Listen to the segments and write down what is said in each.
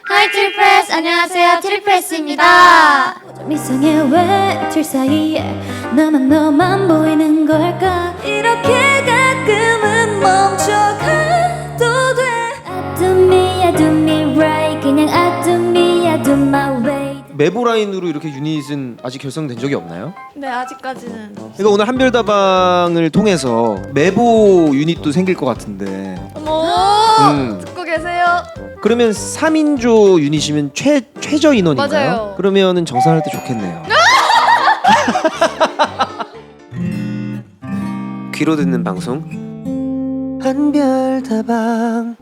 하이 트리프레스, 안녕하세요 트리프레스입니다. 이상해 왜 둘 사이에 너만 보이는 걸까. 이렇게 가끔은 멈춰가도 돼. I do me right, 그냥 I do my way. 메보 라인으로 이렇게 유닛은 아직 결성된 적이 없나요? 네, 아직까지는. 그러니까 오늘 한별다방을 통해서 메보 유닛도 생길 것 같은데. 어머, 듣고 계세요? 그러면 3인조 유닛이면 최저 인원인가요? 맞아요. 그러면은 정산할 때 좋겠네요. 귀로 듣는 방송 한별다방.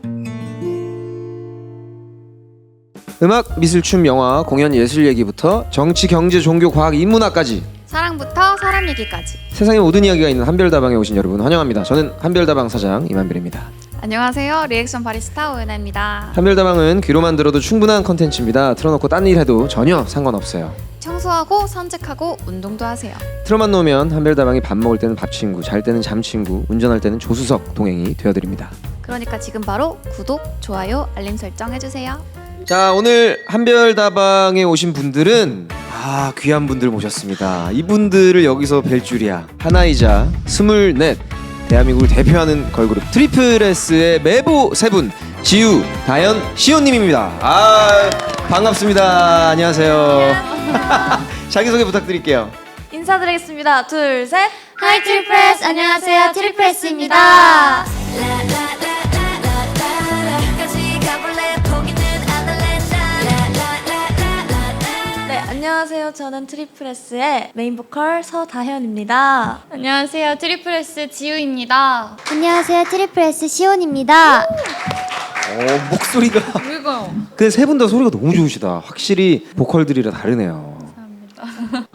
음악, 미술, 춤, 영화, 공연, 예술 얘기부터 정치, 경제, 종교, 과학, 인문학까지 사랑부터 사람 얘기까지. 세상의 모든 이야기가 있는 한별다방에 오신 여러분 환영합니다. 저는 한별다방 사장 이만별입니다. 안녕하세요, 리액션 바리스타 오은아입니다. 한별다방은 귀로만 들어도 충분한 컨텐츠입니다. 틀어놓고 딴 일 해도 전혀 상관없어요. 청소하고 산책하고 운동도 하세요. 틀어만 놓으면 한별다방이 밥 먹을 때는 밥 친구, 잘 때는 잠 친구, 운전할 때는 조수석 동행이 되어드립니다. 그러니까 지금 바로 구독, 좋아요, 알림 설정 해주세요. 자, 오늘 한별다방에 오신 분들은 귀한 분들 모셨습니다. 이분들을 여기서 뵐 줄이야. 하나이자 24 대한민국을 대표하는 걸그룹 트리플S의 메보 세 분, 지우, 다현, 시온님입니다. 반갑습니다. 안녕하세요. 자기소개 부탁드릴게요. 인사드리겠습니다. 둘, 셋. 하이 트리프레스, 안녕하세요 트리프레스입니다. 네, 안녕하세요. 저는 트리프레스의 메인 보컬 서다현입니다. 안녕하세요. 트리프레스 지우입니다. 안녕하세요 트리플스 시온입니다. 목소리가. 왜요? 근데 세 분 다 소리가 너무 좋으시다. 확실히 보컬들이라 다르네요.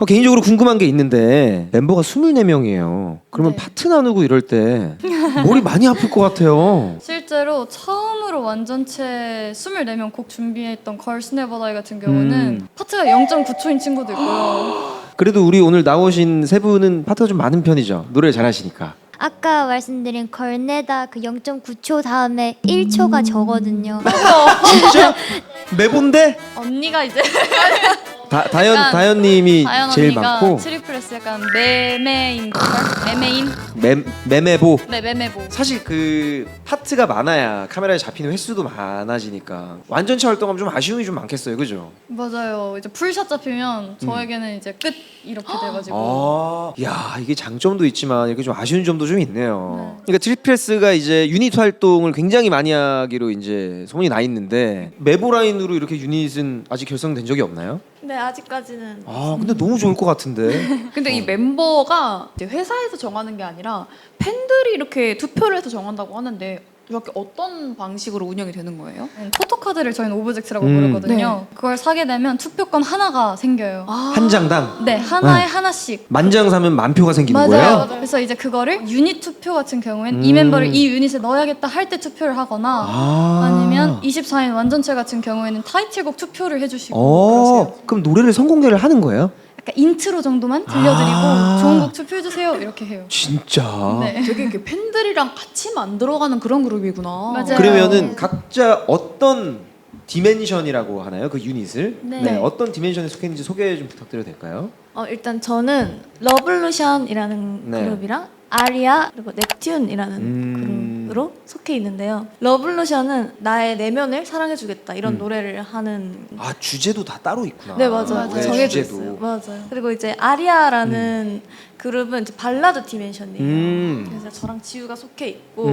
개인적으로 궁금한 게 있는데 멤버가 24명이에요. 그러면 네. 파트 나누고 이럴 때 머리 많이 아플 것 같아요. 실제로 처음으로 완전체 24명 곡 준비했던 Girls Never Die 같은 경우는 파트가 0.9초인 친구도 있고요. 그래도 우리 오늘 나오신 세 분은 파트가 좀 많은 편이죠. 노래를 잘하시니까. 아까 말씀드린 걸네다 그 0.9초 다음에 1초가 저거든요. 진짜? 메본데? 언니가 이제 다현님이 다현 제일 언니가 많고 트리플스 약간 매매인 걸까요? 매매인? 매매보. 네, 매매보. 사실 그 파트가 많아야 카메라에 잡히는 횟수도 많아지니까 완전체 활동하면 좀 아쉬움이 좀 많겠어요, 그죠? 맞아요. 이제 풀샷 잡히면 저에게는 이제 끝 이렇게 돼가지고. 야, 이게 장점도 있지만 이렇게 좀 아쉬운 점도 좀 있네요. 그러니까 트리플스가 이제 유닛 활동을 굉장히 많이 하기로 이제 소문이 나 있는데 메보 라인으로 이렇게 유닛은 아직 결성된 적이 없나요? 네, 아직까지는. 근데 너무 좋을 것 같은데. 근데 이 멤버가 이제 회사에서 정하는 게 아니라 팬들이 이렇게 투표를 해서 정한다고 하는데 이렇게 어떤 방식으로 운영이 되는 거예요? 포토카드를 저희는 오브젝트라고 부르거든요. 그걸 사게 되면 투표권 하나가 생겨요. 한 장당 네, 하나에 하나씩. 만장 사면 만표가 생기는 맞아요. 거예요? 그래서 이제 그거를 유닛 투표 같은 경우에는 이 멤버를 이 유닛에 넣어야겠다 할 때 투표를 하거나 아니면 24인 완전체 같은 경우에는 타이틀곡 투표를 해주시고 그러세요. 그럼 노래를 선공개를 하는 거예요? 약간 인트로 정도만 들려드리고 좋은 곡 투표해주세요 이렇게 해요. 진짜. 네. 되게 이렇게 팬들이랑 같이 만들어가는 그런 그룹이구나. 맞아요. 그러면은 각자 어떤 디멘션이라고 하나요? 그 유닛을? 네. 어떤 디멘션에 속해 있는지 소개 좀 부탁드려도 될까요? 일단 저는 러블루션이라는 네. 그룹이랑 아리아 그리고 넵튠이라는 그룹으로 속해 있는데요. 러블루션은 나의 내면을 사랑해주겠다 이런 노래를 하는. 주제도 다 따로 있구나. 네, 맞아요. 노래 정해져 주제도. 있어요. 맞아요. 그리고 이제 아리아라는 그룹은 이제 발라드 디멘션이에요. 그래서 저랑 지우가 속해 있고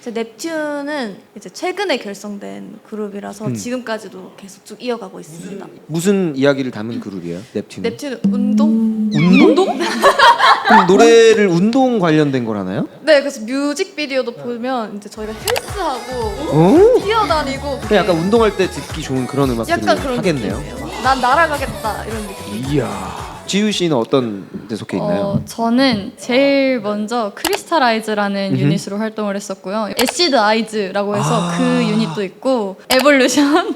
이제 넵튠은 이제 최근에 결성된 그룹이라서 지금까지도 계속 쭉 이어가고 있습니다. 무슨 이야기를 담은 그룹이에요? 넵튠. 넵튠은 운동? 운동? 그럼 노래를 운동 관련된 걸 하나요? 네, 그래서 뮤직비디오도 보면 이제 저희가 헬스하고 뛰어다니고 그냥 약간 운동할 때 듣기 좋은 그런 음악들을 약간 그런 하겠네요. 느낌이에요. 난 날아가겠다 이런 느낌. 이야. 지우 씨는 어떤 데 속해 있나요? 저는 제일 먼저 크리스탈아이즈라는 유닛으로 활동을 했었고요. 애시드 아이즈라고 해서 그 유닛도 있고 에볼루션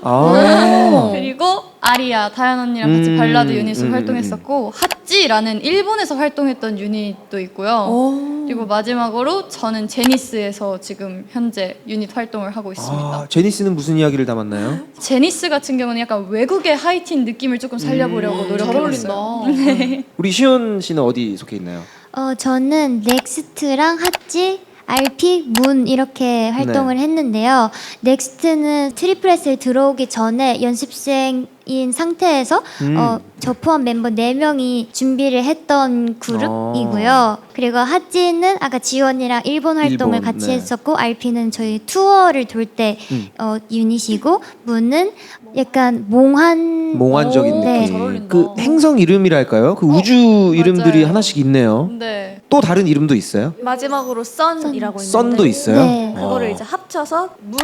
그리고 아리아 다현 언니랑 같이 발라드 유닛으로 활동했었고 핫지라는 일본에서 활동했던 유닛도 있고요. 그리고 마지막으로 저는 제니스에서 지금 현재 유닛 활동을 하고 있습니다. 아, 제니스는 무슨 이야기를 담았나요? 제니스 같은 경우는 약간 외국의 하이틴 느낌을 조금 살려보려고 잘 노력해봤어요. 어울린다. 우리 시온 씨는 어디 속해 있나요? 저는 넥스트랑 핫지, RP, 문 이렇게 활동을 했는데요. 넥스트는 트리플 S에 들어오기 전에 연습생인 상태에서 저 포함 member 4명이 준비를 했던 그룹이고요. 그리고 핫지는 아까 지원이랑 일본 활동을 일본, 같이 네. 했었고 RP는 저희 투어를 돌 때 유닛이고 문은 약간 몽환적인 오, 네. 느낌. 잘 어울린다. 그 행성 이름이랄까요? 그 우주 이름들이 하나씩 있네요. 네. 또 다른 이름도 있어요? 마지막으로 썬이라고 있는데 썬도 있어요? 네. 그거를 어. 이제 합쳐서 문,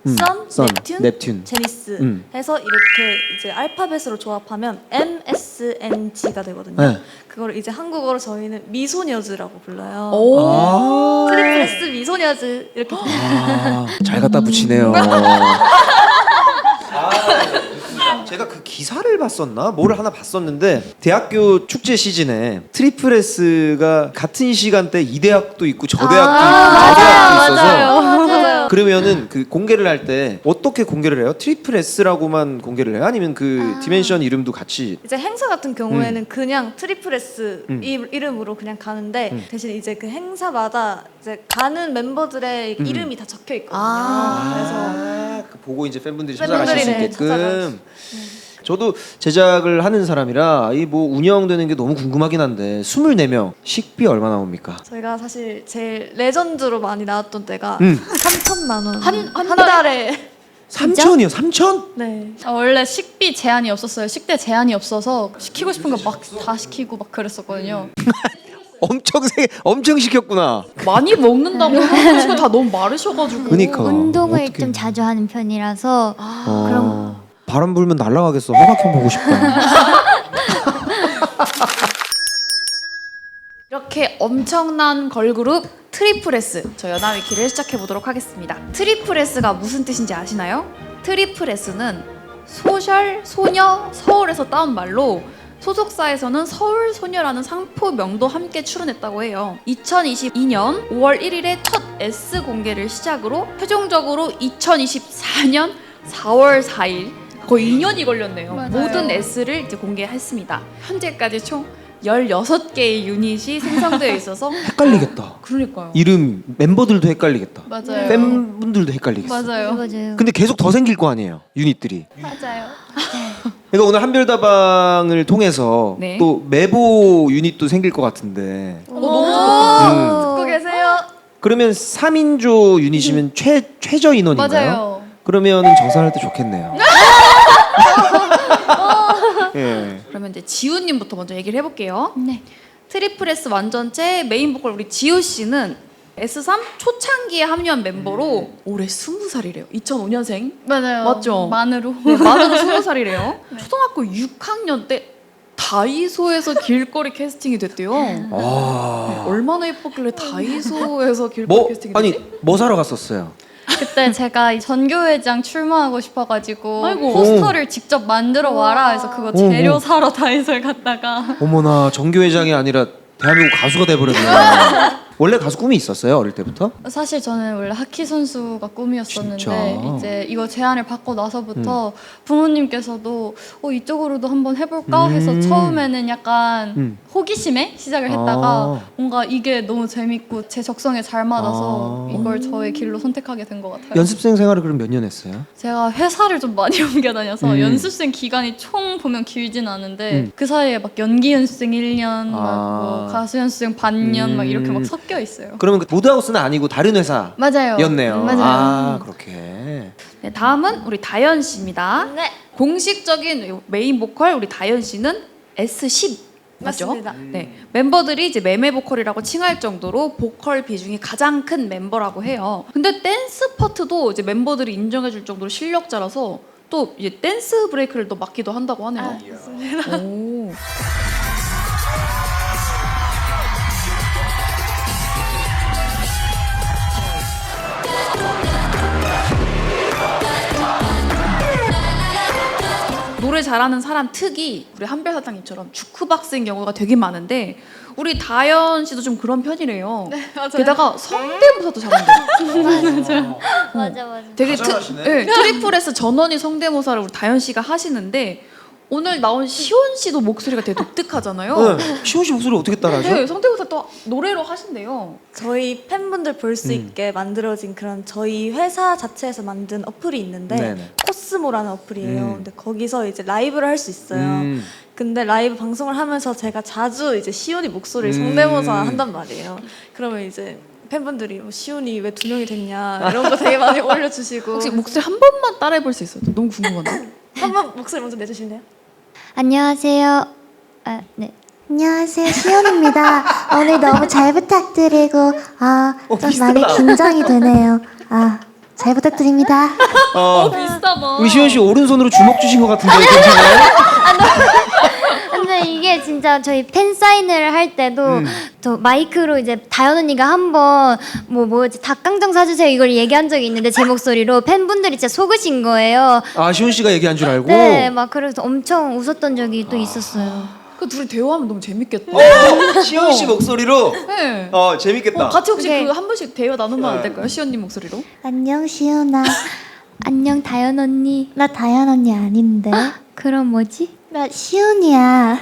썬, 썬, 넵튠, 넵튠. 제니스 해서 이렇게 이제 알파벳으로 조합하면 MSNG가 되거든요. 네. 그걸 이제 한국어로 저희는 미소녀즈라고 불러요. 오. 아, 트리플 S 미소녀즈 이렇게 돼요. 아, 잘 갖다 붙이네요. 제가 그 기사를 봤었나? 뭐를 하나 봤었는데 대학교 축제 시즌에 트리플 S가 같은 시간대 이 대학도 있고 저 대학도 있고 저 대학도 있어서 맞아요. 그러면은 그 공개를 할 때 어떻게 공개를 해요? 트리플 S라고만 공개를 해요? 아니면 그 디멘션 이름도 같이? 이제 행사 같은 경우에는 그냥 트리플 S 이름으로 그냥 가는데 대신 이제 그 행사마다 이제 가는 멤버들의 이름이 다 적혀 있거든요. 그래서 그 보고 이제 팬분들이 팬분들이 찾아가실 수 네, 있게끔. 저도 제작을 하는 사람이라 이 뭐 운영되는 게 너무 궁금하긴 한데 24명 식비 얼마 나옵니까? 저희가 사실 제일 레전드로 많이 나왔던 때가 3천만 원 한 달에 3천이요? 3천? 네. 원래 식비 제한이 없었어요. 식대 제한이 없어서 시키고 싶은 거 막 다 시키고 막 그랬었거든요. 엄청 시켰구나. 많이 먹는다고 하면 지금 다 너무 마르셔가지고. 그니까. 운동을 어떡해. 좀 자주 하는 편이라서 그럼 바람 불면 날아가겠어. 허각형 보고 싶다. 이렇게 엄청난 걸그룹 트리플 S, 저 연하위키를 시작해 보도록 하겠습니다. 트리플 S가 무슨 뜻인지 아시나요? 트리플 S는 소셜, 소녀, 서울에서 따온 말로 소속사에서는 서울소녀라는 상표명도 함께 출원했다고 해요. 2022년 5월 1일에 첫 S 공개를 시작으로 최종적으로 2024년 4월 4일 거의 2년이 걸렸네요. 맞아요. 모든 S를 이제 공개했습니다. 현재까지 총 16개의 유닛이 생성되어 있어서 헷갈리겠다. 그러니까요. 이름 멤버들도 헷갈리겠다. 맞아요. 팬분들도 헷갈리겠어. 맞아요. 맞아요. 근데 계속 더 생길 거 아니에요. 유닛들이. 맞아요. 그러니까 오늘 한별다방을 통해서 네. 또 메보 유닛도 생길 것 같은데. 너무 좋겠다. 듣고 계세요? 그러면 3인조 유닛이면 최저 인원인가요? 맞아요. 그러면은 정산할 때 좋겠네요. 예. 그러면 이제 지우님부터 먼저 얘기를 해볼게요. 네. 트리플 S 완전체 메인 보컬 우리 지우 씨는 S3 초창기에 합류한 멤버로 올해 20살이래요. 2005년생. 맞아요. 맞죠? 만으로. 네, 만으로 20살이래요. 초등학교 6학년 때 다이소에서 길거리 캐스팅이 됐대요. 아. 얼마나 예뻤길래 다이소에서 길거리 뭐 캐스팅이 아니 됐지? 뭐 사러 갔었어요? 그때 제가 이 전교회장 출마하고 싶어가지고 아이고. 포스터를 직접 만들어 와라 해서 그거 재료 사러 다이소를 갔다가 어머나 정교회장이 아니라 대한민국 가수가 돼버렸네. 원래 가수 꿈이 있었어요 어릴 때부터? 사실 저는 원래 하키 선수가 꿈이었었는데 진짜? 이제 이거 제안을 받고 나서부터 부모님께서도 이쪽으로도 한번 해볼까 해서 처음에는 약간 호기심에 시작을 했다가 아. 뭔가 이게 너무 재밌고 제 적성에 잘 맞아서 아. 이걸 저의 길로 선택하게 된 것 같아요. 연습생 생활을 그럼 몇 년 했어요? 제가 회사를 좀 많이 옮겨 다녀서 연습생 기간이 총 보면 길진 않은데 그 사이에 막 연기 연습생 1년, 막 뭐 가수 연습생 반년 막 이렇게 막 섞여 있어요. 그러면 그 모드하우스는 아니고 다른 맞아요. 회사였네요. 맞아요. 아 그렇게. 네, 다음은 우리 다현 씨입니다. 네. 공식적인 메인 보컬 우리 다현 씨는 S10 맞죠? 맞습니다. 네, 멤버들이 이제 매매 보컬이라고 칭할 정도로 보컬 비중이 가장 큰 멤버라고 해요. 근데 댄스 파트도 이제 멤버들이 인정해줄 정도로 실력자라서 또 이제 댄스 브레이크를 또 맡기도 한다고 하네요. 오. 노래 잘하는 사람 특이 우리 한별 사장님처럼 주크박스인 경우가 되게 많은데 우리 다현 씨도 좀 그런 편이래요. 네, 맞아요. 게다가 성대모사도 잘한대요. 맞아 맞아. 되게 잘하시네. 네, 트리플 S 전원이 성대모사를 우리 다현 씨가 하시는데 오늘 나온 시온 씨도 목소리가 되게 독특하잖아요. 네. 시원 씨 목소리 어떻게 따라하죠? 네, 성대모사 또 노래로 하신대요. 저희 팬분들 볼 수 있게 만들어진 그런 저희 회사 자체에서 만든 어플이 있는데 네네. 코스모라는 어플이에요. 근데 거기서 이제 라이브를 할 수 있어요. 근데 라이브 방송을 하면서 제가 자주 이제 시온이 목소리를 성대모사 한단 말이에요. 그러면 이제 팬분들이 뭐 시온이 왜 2명이 됐냐 이런 거 되게 많이 올려주시고. 혹시 목소리 한 번만 따라해 볼 수 있어요? 너무 궁금하다. 한번 목소리 먼저 내주실래요? 안녕하세요. 아, 네. 안녕하세요, 시온입니다. 오늘 너무 잘 부탁드리고 좀 많이 긴장이 되네요. 잘 부탁드립니다. 비슷하다. 우리 시원 씨 오른손으로 주먹 주신 것 같은데 괜찮아요? 근데 이게 진짜 저희 팬 사인을 할 때도 저 마이크로 이제 다현 언니가 한번 뭐지 닭강정 사주세요 이걸 얘기한 적이 있는데 제 목소리로 팬분들이 진짜 속으신 거예요. 아 시원 씨가 얘기한 줄 알고? 네, 막 그래서 엄청 웃었던 적이 또 있었어요. 그 둘이 대화하면 너무 재밌겠다. 시원 씨 목소리로 네. 재밌겠다. 같이 혹시 네. 그 한 번씩 대화 나누면 안 될까요? 시온님 목소리로? 안녕, 시온아. 안녕 다현 언니. 나 다현 언니 아닌데. 그럼 뭐지? 나 시온이야.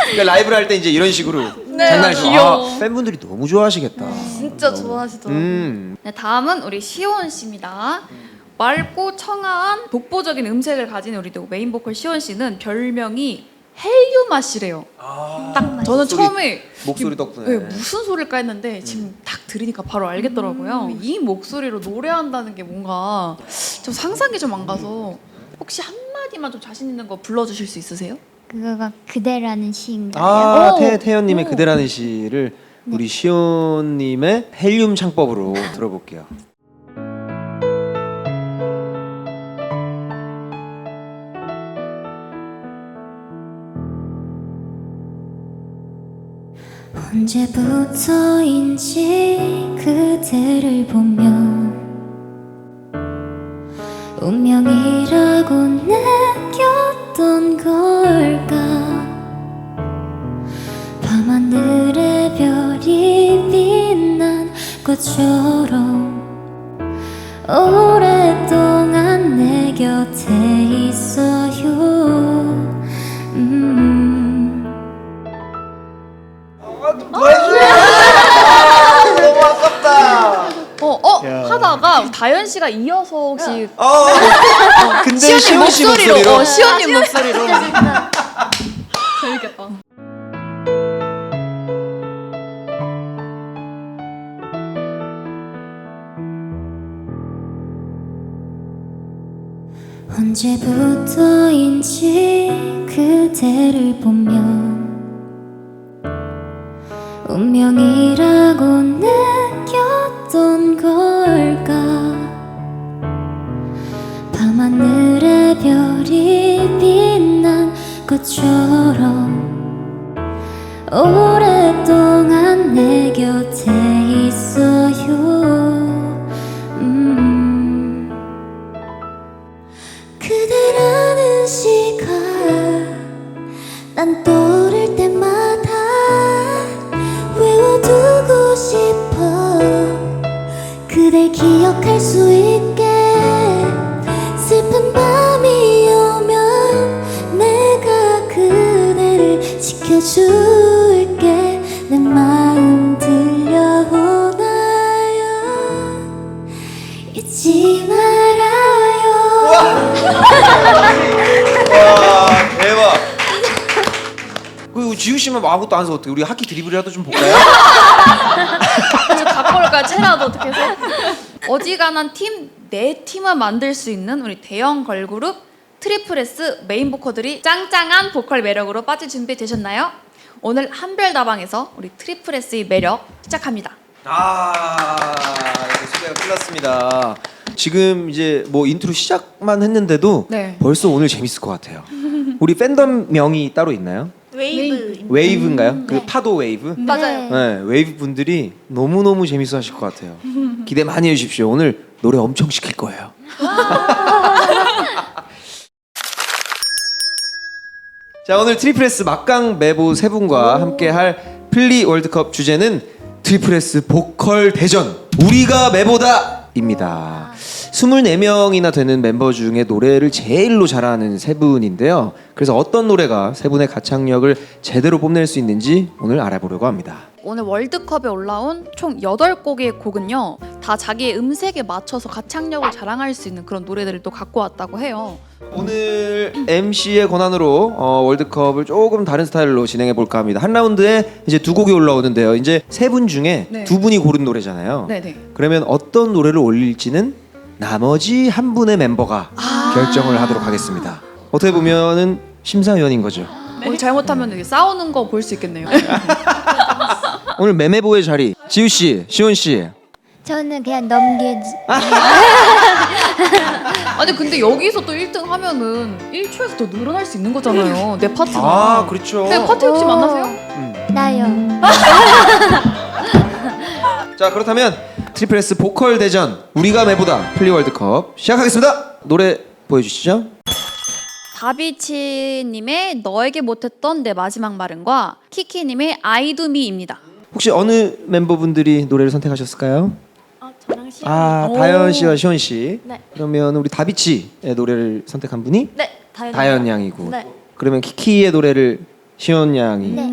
그러니까 라이브를 할 때 이제 이런 식으로 장난치고 귀여워. 팬분들이 너무 좋아하시겠다. 진짜 좋아하시더라고요. 네, 다음은 우리 시온 씨입니다. 맑고 청아한 독보적인 음색을 가진 우리 또 메인 보컬 시온 씨는 별명이 헬류마 씨래요. 딱 저는 처음에 목소리 덕분에. 네, 무슨 소리일까 했는데 지금 딱 들으니까 바로 알겠더라고요. 이 목소리로 노래한다는 게 뭔가 좀 상상이 좀 안 가서 혹시 한마디만 좀 자신 있는 거 불러주실 수 있으세요? 그거가 그대라는 시인가요? 태연님의 그대라는 시를 우리 시온님의 헬륨 창법으로 들어볼게요. 언제부터인지 그대를 보면 운명이라고 느꼈던 걸까. 밤하늘의 별이 빛난 것처럼 오랫동안 내 곁에 있어요. 너무 아깝다. 하다가 다현 씨가 이어서 혹시 근데 시온 씨 목소리로. 시온님 목소리로 재밌겠다. 언제부터인지 그대를 보면 운명이라고 느꼈던 걸까. 밤하늘의 별이 빛난 것처럼 오랫동안 내 곁에 있어요. 그대라는 시가 난 떠오를 때마다 외워두고 싶어. 그댈 기억할 수 있게 슬픈 밤이 오면 내가 그대를 지켜줄게. 내 마음 들려오나요? 잊지 말아요. 와 대박. 그 지우 씨만 아무것도 안 해서 어떻게 우리 학기 드리블이라도 좀 볼까요? 저 갖고 올까요? 체라도 어떻게 해서? 어지간한 팀, 네 팀을 만들 수 있는 우리 대형 걸그룹 트리플 S 메인 보컬들이 짱짱한 보컬 매력으로 빠질 준비 되셨나요? 오늘 한별다방에서 우리 트리플 S의 매력 시작합니다. 이렇게 소개가 끝났습니다. 지금 이제 뭐 인트로 시작만 했는데도 네. 벌써 오늘 재밌을 것 같아요. 우리 팬덤 명이 따로 있나요? 웨이브. 웨이브인가요? 그 파도 웨이브? 맞아요. 네, 웨이브 분들이 너무너무 재밌어 하실 것 같아요. 기대 많이 해주십시오. 오늘 노래 엄청 시킬 거예요. 자, 오늘 트리플 S 막강 메보 세 분과 함께할 플리 월드컵 주제는 트리플 S 보컬 대전 우리가 메보다입니다. 24명이나 되는 멤버 중에 노래를 제일로 잘하는 세 분인데요. 그래서 어떤 노래가 세 분의 가창력을 제대로 뽐낼 수 있는지 오늘 알아보려고 합니다. 오늘 월드컵에 올라온 총 8곡의 곡은요 다 자기의 음색에 맞춰서 가창력을 자랑할 수 있는 그런 노래들을 또 갖고 왔다고 해요. 오늘 MC의 권한으로 월드컵을 조금 다른 스타일로 진행해 볼까 합니다. 한 라운드에 이제 2곡이 올라오는데요. 이제 세 분 중에 네. 2분이 고른 노래잖아요. 네네. 그러면 어떤 노래를 올릴지는 나머지 한 분의 멤버가 결정을 하도록 하겠습니다. 어떻게 보면은 심사위원인 거죠. 오늘 잘못하면 이게 싸우는 거 볼 수 있겠네요. 오늘 매매보의 자리 지우 씨, 시온 씨. 저는 그냥 넘기지. 아니 근데 여기서 또 1등 하면은 1초에서 더 늘어날 수 있는 거잖아요. 내 파트가. 아, 그렇죠. 네, 파트 욕심 안 나세요? 나요. 자, 그렇다면 트리플 S 보컬 대전 우리가 매보다 플리 월드컵 시작하겠습니다. 노래 보여주시죠. 다비치님의 너에게 못했던 내 마지막 말은과 키키님의 아이두미입니다. 혹시 어느 멤버분들이 노래를 선택하셨을까요? 저랑 시연. 다현 씨와 시온 씨. 네. 그러면 우리 다비치의 노래를 선택한 분이 네, 다현 양이고. 네. 그러면 키키의 노래를 시온 양이. 네.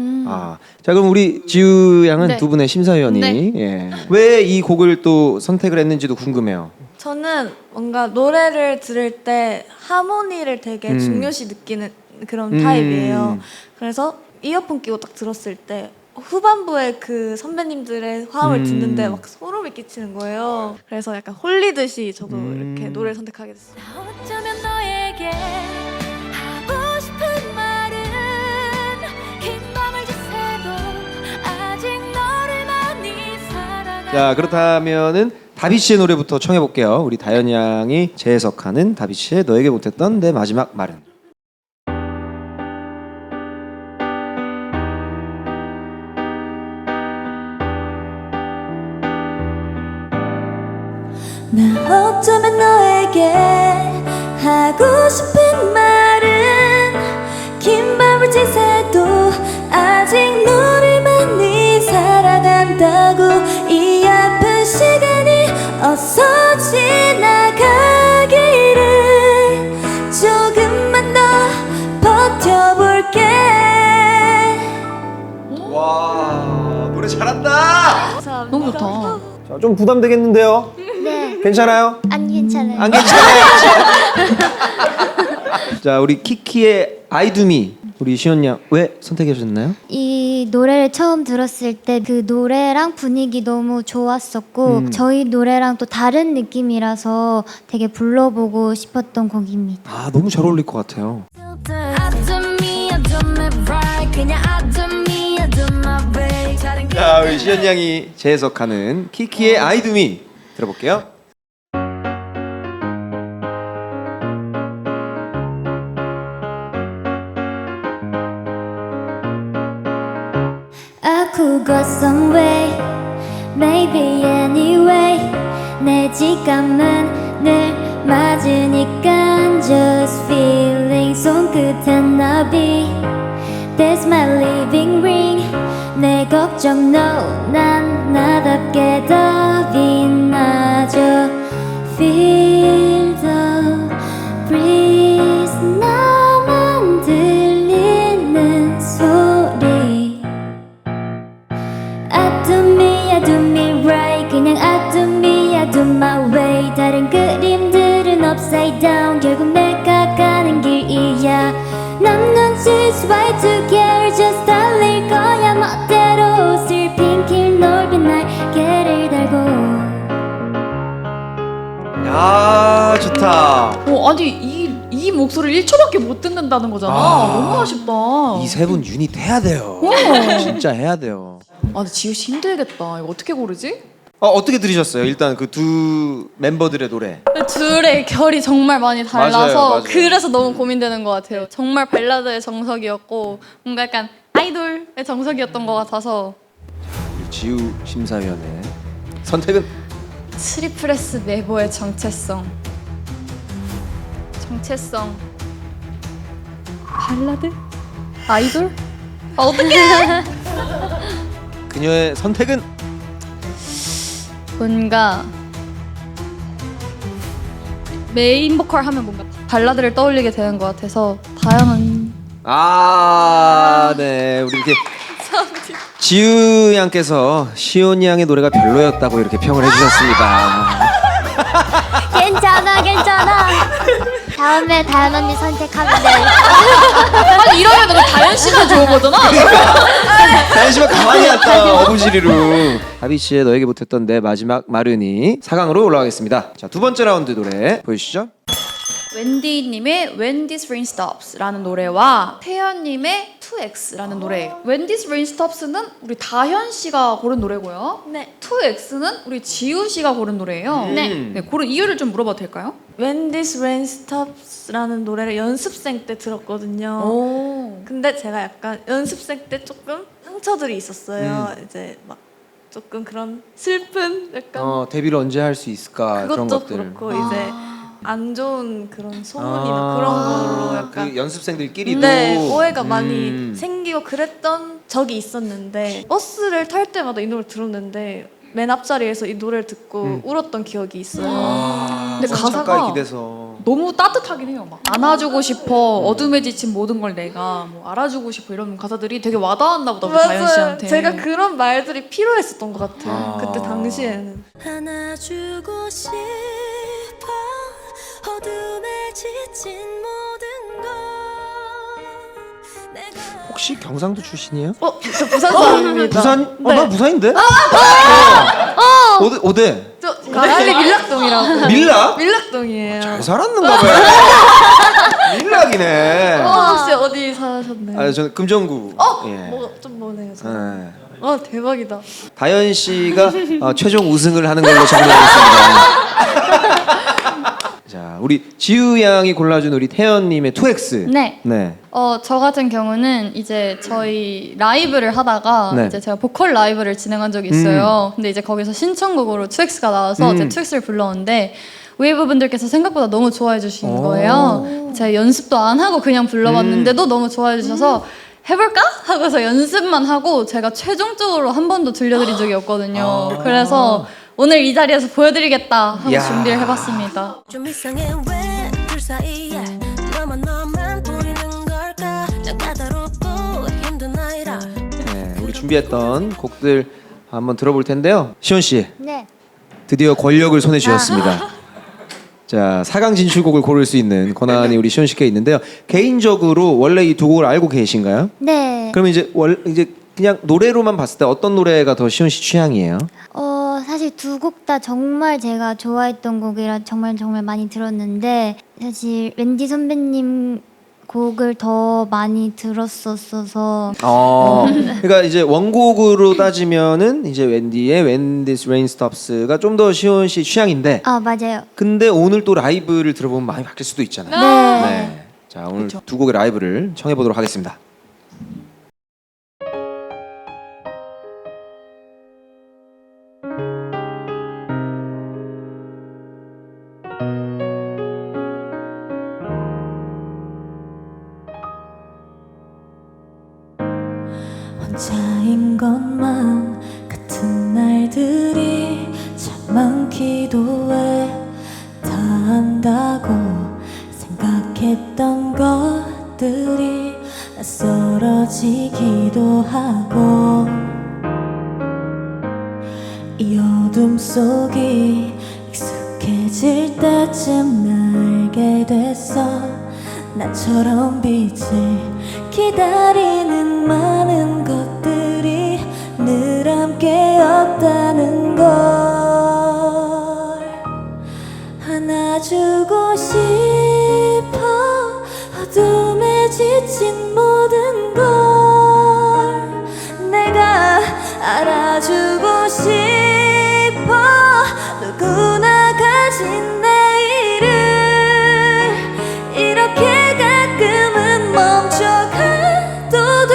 자, 그럼 우리 지우 양은 네. 두 분의 심사위원이 네. 예. 왜 이 곡을 또 선택을 했는지도 궁금해요. 저는 뭔가 노래를 들을 때 하모니를 되게 중요시 느끼는 그런 타입이에요. 그래서 이어폰 끼고 딱 들었을 때 후반부에 그 선배님들의 화음을 듣는데 막 소름이 끼치는 거예요. 그래서 약간 홀리듯이 저도 이렇게 노래를 선택하게 됐어요. 어쩌면 너에게 하고 싶은 말은 긴 밤을 지새도 아직 너를 많이 사랑하. 자, 그렇다면은 다비치의 노래부터 청해 볼게요. 우리 다현 양이 재해석하는 다비치의 너에게 못했던 내 마지막 말은. 나 어쩌면 너에게 하고 싶은 말은 긴 밤을 지새도 아직 너를 많이 사랑한다고. 이 아픈 시간이 어서 지나가기를 조금만 더 버텨볼게. 와, 노래 잘한다. 감사합니다. 너무 좋다. 자, 좀 부담되겠는데요? 네. 괜찮아요? 안 괜찮아요. 안 괜찮아요. 자, 우리 키키의 아이두미 우리 시온 양 왜 선택하셨나요? 이 노래를 처음 들었을 때 그 노래랑 분위기 너무 좋았었고 저희 노래랑 또 다른 느낌이라서 되게 불러보고 싶었던 곡입니다. 아, 너무 잘 어울릴 것 같아요. 자, 우리 시온 양이 재해석하는 키키의 아이두미 들어볼게요. I could go some way, maybe anyway. 내 지갑은 늘 맞으니까 just feeling 손끝엔 나비. That's my living ring. 내 걱정 no, 난 나답게 더 빛나죠. Feel the breeze. 나만 들리는 소리. I do me right. 그냥 I do my way. 다른 그림들은 upside down. 결국 내가 가는 길이야. 난 눈치's way to care. just 달릴 거야 멋대로. 슬픈 길 넓은 날개를 달고. 야, 좋다. 아니 이 목소리를 1초밖에 못 듣는다는 거잖아. 너무 아쉽다. 이 세 분 유닛 해야 돼요. 진짜 해야 돼요. 근데 지우 씨 힘들겠다. 이거 어떻게 고르지? 어떻게 들으셨어요? 일단 그 두 멤버들의 노래. 둘의 결이 정말 많이 달라서 맞아요. 그래서 너무 고민되는 것 같아요. 정말 발라드의 정석이었고 뭔가 약간 아이돌의 정석이었던 것 같아서 우리 지우 심사위원의 선택은 트리플 S 메보의 정체성 발라드? 아이돌? 어떻게? 그녀의 선택은 뭔가 메인 보컬 하면 뭔가 발라드를 떠올리게 되는 것 같아서 다양한. 네 우리 이렇게 지우 양께서 시온 양의 노래가 별로였다고 이렇게 평을 해주셨습니다. 괜찮아 괜찮아. 다음에 다현 언니 선택하면 돼. 아니 이러면 너 다현 씨가 좋은 거잖아. 잠시만 가만히 왔다 어부지리로. 다비 씨의 너에게 못했던 내 마지막 마른이 4강으로 올라가겠습니다. 자, 두 번째 라운드 노래 보여주시죠. wendy님의 When This Rain Stops라는 노래와 태연님의 2X라는 노래예요. When This Rain Stops는 우리 다현 씨가 고른 노래고요. 네. 2X는 우리 지우 씨가 고른 노래예요. 네, 고른 이유를 좀 물어봐도 될까요? When This Rain Stops라는 노래를 연습생 때 들었거든요. 오. 근데 제가 약간 연습생 때 조금 상처들이 있었어요. 이제 막 조금 그런 슬픈 약간 데뷔를 언제 할 수 있을까 그런 그것도 것들. 그렇고 이제 안 좋은 그런 소문이나 그런 걸로 약간 그 연습생들끼리도 네, 오해가 많이 음. 생기고 그랬던 적이 있었는데 버스를 탈 때마다 이 노래를 들었는데 맨 앞자리에서 이 노래를 듣고 울었던 기억이 있어요. 근데 가사에 가사가 기대서. 너무 따뜻하긴 해요. 막 안아주고 싶어, 어둠에 지친 모든 걸 내가 뭐 알아주고 싶어 이런 가사들이 되게 와닿았나 보다 우리 다현 씨한테. 제가 그런 말들이 필요했었던 것 같아요. 그때 당시에는. 안아주고 싶어 어둠에 지친 모든 걸 내가 혹시 경상도 출신이에요? 저 부산 사람입니다. 부산? 네. 나 부산인데? 어디? 저 가을리 밀락동이라고. 밀락? 밀락동이에요. 잘 살았는가 봐요. 밀락이네. 혹시 어디 사셨나요? 저는 금정구. 예. 좀 머네요. 저. 네. 대박이다. 다현 씨가 최종 우승을 하는 걸로 정리하겠습니다. 자, 우리 지우 양이 골라준 우리 태연님의 2X. 네. 네. 저 같은 경우는 이제 저희 라이브를 하다가 네. 이제 제가 보컬 라이브를 진행한 적이 있어요. 근데 이제 거기서 신청곡으로 2X가 나와서 제가 2X를 불렀는데 웨이브 분들께서 생각보다 너무 좋아해 주신 거예요. 제가 연습도 안 하고 그냥 불러봤는데도 너무 좋아해 주셔서 해볼까? 하고서 연습만 하고 제가 최종적으로 한 번도 들려드린 적이 없거든요. 그래서 오늘 이 자리에서 보여드리겠다 하고 야. 준비를 해봤습니다. 좀 이상해 왜 둘 사이에 너만 보이는 걸까 난 까다롭고 힘든 아이라 네, 우리 준비했던 곡들 한번 들어볼 텐데요. 시온 씨, 네. 드디어 권력을 손에 쥐었습니다. 자, 4강 진출곡을 고를 수 있는 권한이 우리 시온 씨께 있는데요. 개인적으로 원래 이 두 곡을 알고 계신가요? 네. 그러면 이제 그냥 노래로만 봤을 때 어떤 노래가 더 시온 씨 취향이에요? 사실 두 곡 다 정말 제가 좋아했던 곡이라 정말 많이 들었는데 사실 웬디 선배님 곡을 더 많이 들었었어서 그러니까 이제 원곡으로 따지면은 이제 웬디의 When This Rain Stops가 좀 더 시온 씨 취향인데 맞아요. 근데 오늘 또 라이브를 들어보면 마음이 바뀔 수도 있잖아요. 네. 자, 오늘 두 곡의 라이브를 청해 보도록 하겠습니다. 혼자인 것만 같은 날들이 참 많기도 해. 다 안다고 생각했던 것들이 낯설어지기도 하고 이 어둠 속이 익숙해질 때쯤 알게 됐어. 나처럼 빛을 기다리는 많은 것들이 늘 함께였다는 걸 안아주고 싶어. 어둠에 지친 모든 걸 내가 알아주고 싶어. 누구나 가진 내일을 이렇게 가끔은 멈춰가도 돼.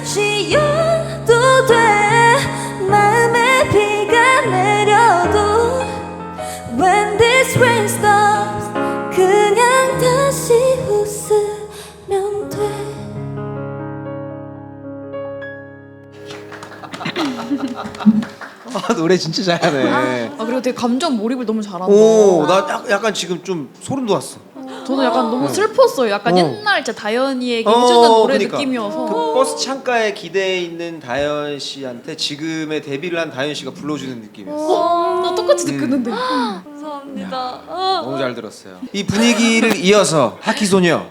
쉬어도 돼. 마음에 비가 내려도 When this rain stops 그냥 다시 웃으면 돼. 아, 노래 진짜 잘하네. 아 그리고 되게 감정 몰입을 너무 잘한다. 오, 나 약간 지금 좀 소름 돋았어. 저는 약간 너무 슬펐어요. 약간 옛날 진짜 다현이에게 해주는 노래 그러니까. 느낌이어서. 그 버스 창가에 기대해 있는 다현 씨한테 지금의 데뷔를 한 다현 씨가 불러주는 느낌이었어. 나 똑같이 느꼈는데. 감사합니다. 너무 잘 들었어요. 이 분위기를 이어서 하키 소녀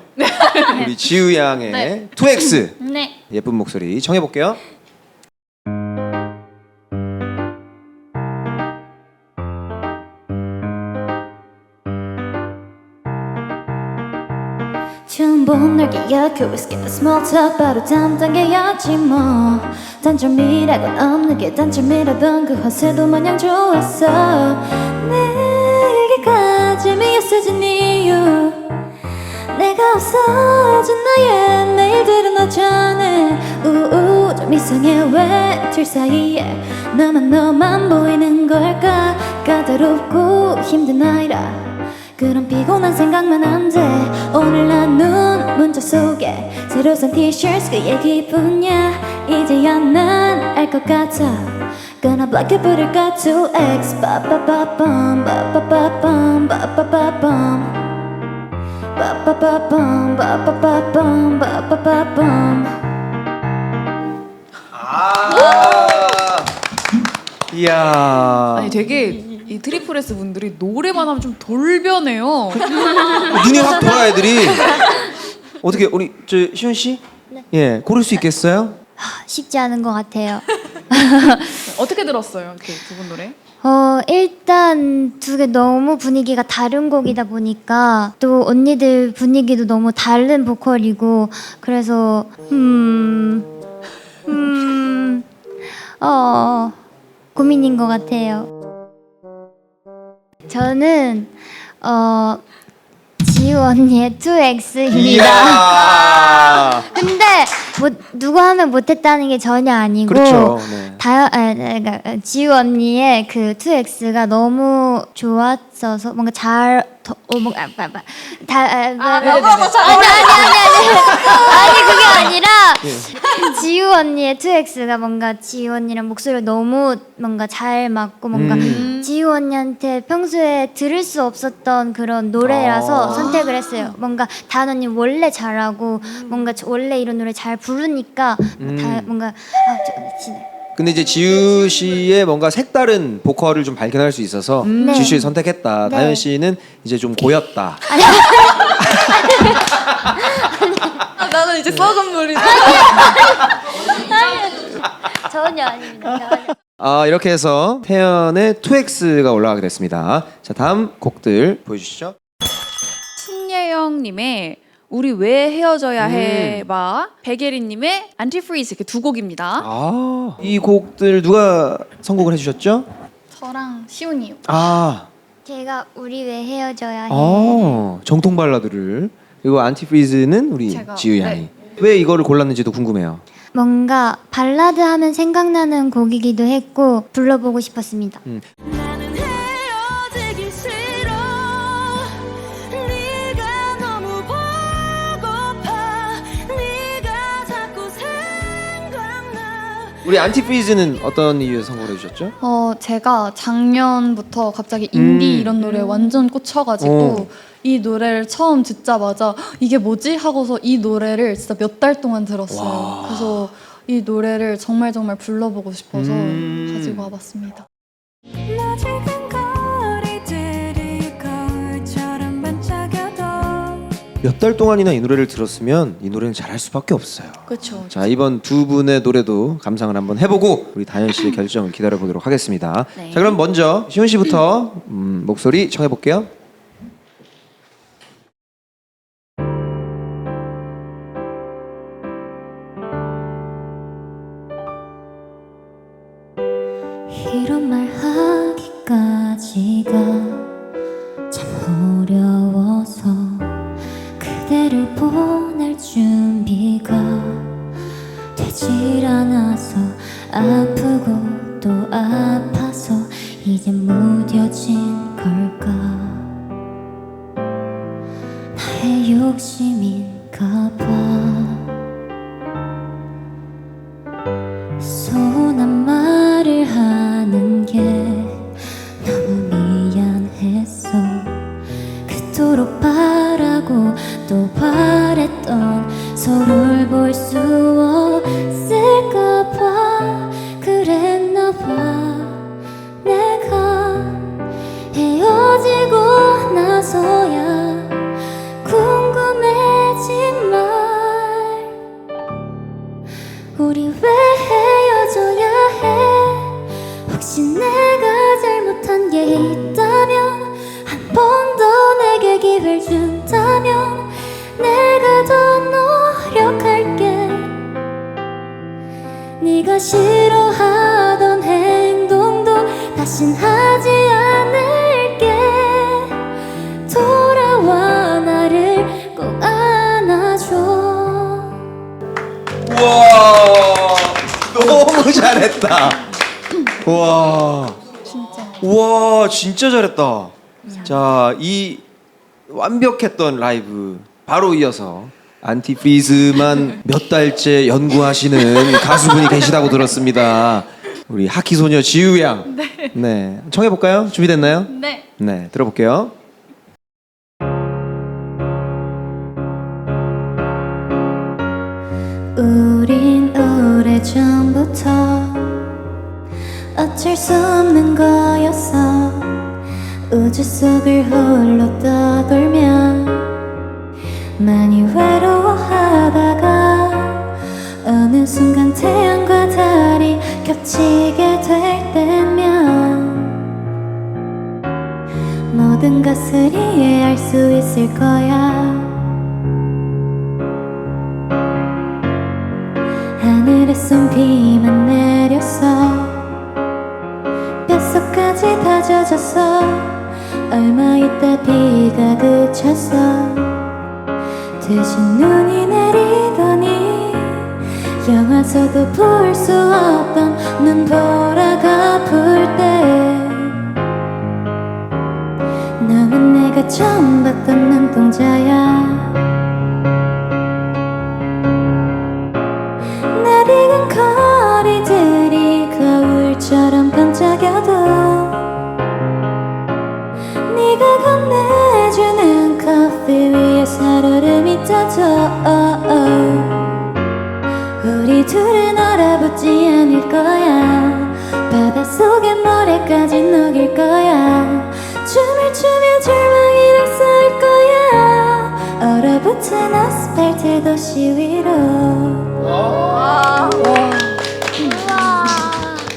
우리 지우 양의 2X 네. 예쁜 목소리 청해 볼게요. 처음 본 널 기억해 We skip the small talk 바로 다음 단계였지 뭐 단점이라곤 없는 게 단점이라던 그 허세도 마냥 좋았어 내게까지 미어서진 이유 내가 없어진 나의 내일들은 어쩌네 우우 좀 이상해 왜 둘 사이에 너만 보이는 걸까 까다롭고 힘든 아이라 그런 피곤한 생각만 안 돼 오늘 나눈 문자 속에 새로 산 티셔츠 그 얘기뿐이야 이제야 난 알 것 같아 Gonna block it 부를까 2X 빠빠빠밤 빠빠빠밤 빠빠빠밤 빠빠빠밤 빠빠빠밤 빠빠빠밤 이야. 아니 되게 이 트리플 S 분들이 노래만 하면 좀 돌변해요. 눈이 확 돌아 애들이. 어떻게 우리 저 시훈 씨? 예, 고를 수 있겠어요? 쉽지 않은 것 같아요. 어떻게 들었어요? 그 두 분 노래? 일단 두 개 너무 분위기가 다른 곡이다 보니까 또 언니들 분위기도 너무 다른 보컬이고 그래서 고민인 것 같아요. 저는 지우 언니의 2X입니다. 이야. 근데 뭐 누구 하면 못했다는 게 전혀 아니고 그렇죠. 네. 그러니까 지우 언니의 그 2X가 너무 좋았어서 뭔가 뭔가 아니 그게 아니라 지우 언니의 2X가 뭔가 지우 언니랑 목소리가 너무 뭔가 잘 맞고 뭔가 지우 언니한테 평소에 들을 수 없었던 그런 노래라서 선택을 했어요. 뭔가 다은 언니 원래 잘하고 뭔가 원래 이런 노래 잘 부르니까 뭔가 근데 이제 지우 씨의 뭔가 색다른 보컬을 좀 발견할 수 있어서 지우 씨를 선택했다. 네. 다현 씨는 이제 좀 고였다. 나는 이제 썩은 물이다. 전혀 아닙니다. 이렇게 해서 태연의 2X가 올라가게 됐습니다. 자, 다음 곡들 보여주시죠. 신예영님의 우리 왜 헤어져야 해와 백예린님의 안티프리즈 이렇게 두 곡입니다. 이 곡들 누가 선곡을 해주셨죠? 저랑 시훈이요. 제가 우리 왜 헤어져야 해. 정통 발라드를. 그리고 안티프리즈는 우리 제가, 지우 양이. 왜 이거를 골랐는지도 궁금해요. 뭔가 발라드 하면 생각나는 곡이기도 했고 불러보고 싶었습니다. 나는 헤어지기 싫어 네가 너무 보고파 네가 자꾸 생각나 우리 안티프리즈는 어떤 이유에서 선곡을 해주셨죠? 제가 작년부터 갑자기 인디 이런 노래에 완전 꽂혀가지고 이 노래를 처음 듣자마자 이게 뭐지? 하고서 이 노래를 진짜 몇 달 동안 들었어요. 그래서 이 노래를 정말 불러보고 싶어서 가지고 와봤습니다. 낮은 거리들이 거울처럼 반짝여도 몇 달 동안이나 이 노래를 들었으면 이 노래는 잘할 수밖에 없어요. 그렇죠. 자, 이번 두 분의 노래도 감상을 한번 해보고 우리 다현 씨의 결정을 기다려보도록 하겠습니다. 네. 자, 그럼 먼저 시훈 씨부터 목소리 청해볼게요. 이런 말 하기까지가 참 어려워서 그대를 보낼 준비가 되질 않아서 아프고 또 아파서 이제 무뎌진 걸까 나의 욕심인가 봐 서운한 말을 하는 이토록 바라고 또 바랬던 서로를 볼 수 없을까봐 그랬나봐. 내가 헤어지고 나서야 궁금해진 말. 우리 왜 헤어져야 해? 혹시 내가 잘못한 게 있다면 한 번 더 내게 기회를 준다면 내가 더 노력할게. 네가 싫어하던 행동도 다신 하지 않을게. 돌아와 나를 꼭 안아줘. 우와 너무 잘했다. 우와 우와 진짜 잘했다. 자, 이 완벽했던 라이브 바로 이어서 안티프리즈만 몇 달째 연구하시는 가수분이 계시다고 들었습니다. 우리 하키소녀 지우 양. 네. 청해 볼까요? 준비됐나요? 네. 네, 들어볼게요. 우린 오래전부터 어쩔 수 없는 거였어. 우주 속을 홀로 떠돌며 많이 외로워하다가 어느 순간 태양과 달이 겹치게 될 때면 모든 것을 이해할 수 있을 거야. 하늘에 쏜 비만 내렸어. 뼛속까지 다 젖었어. 얼마 있다 비가 그쳤어. 대신 눈이 내리더니 영화서도 볼 수 없던 눈보라가 불 때 너는 내가 처음 봤던 눈동자야. 낯익은 거리들이 거울처럼 반짝여도 네가 건네주는 커피 위에 살얼음이 떠져. 우리 둘은 얼어붙지 않을 거야. 바닷속의 모래까지 녹일 거야. 춤을 추며 절망이랑 싸울 거야. 얼어붙은 아스팔트 도시 위로.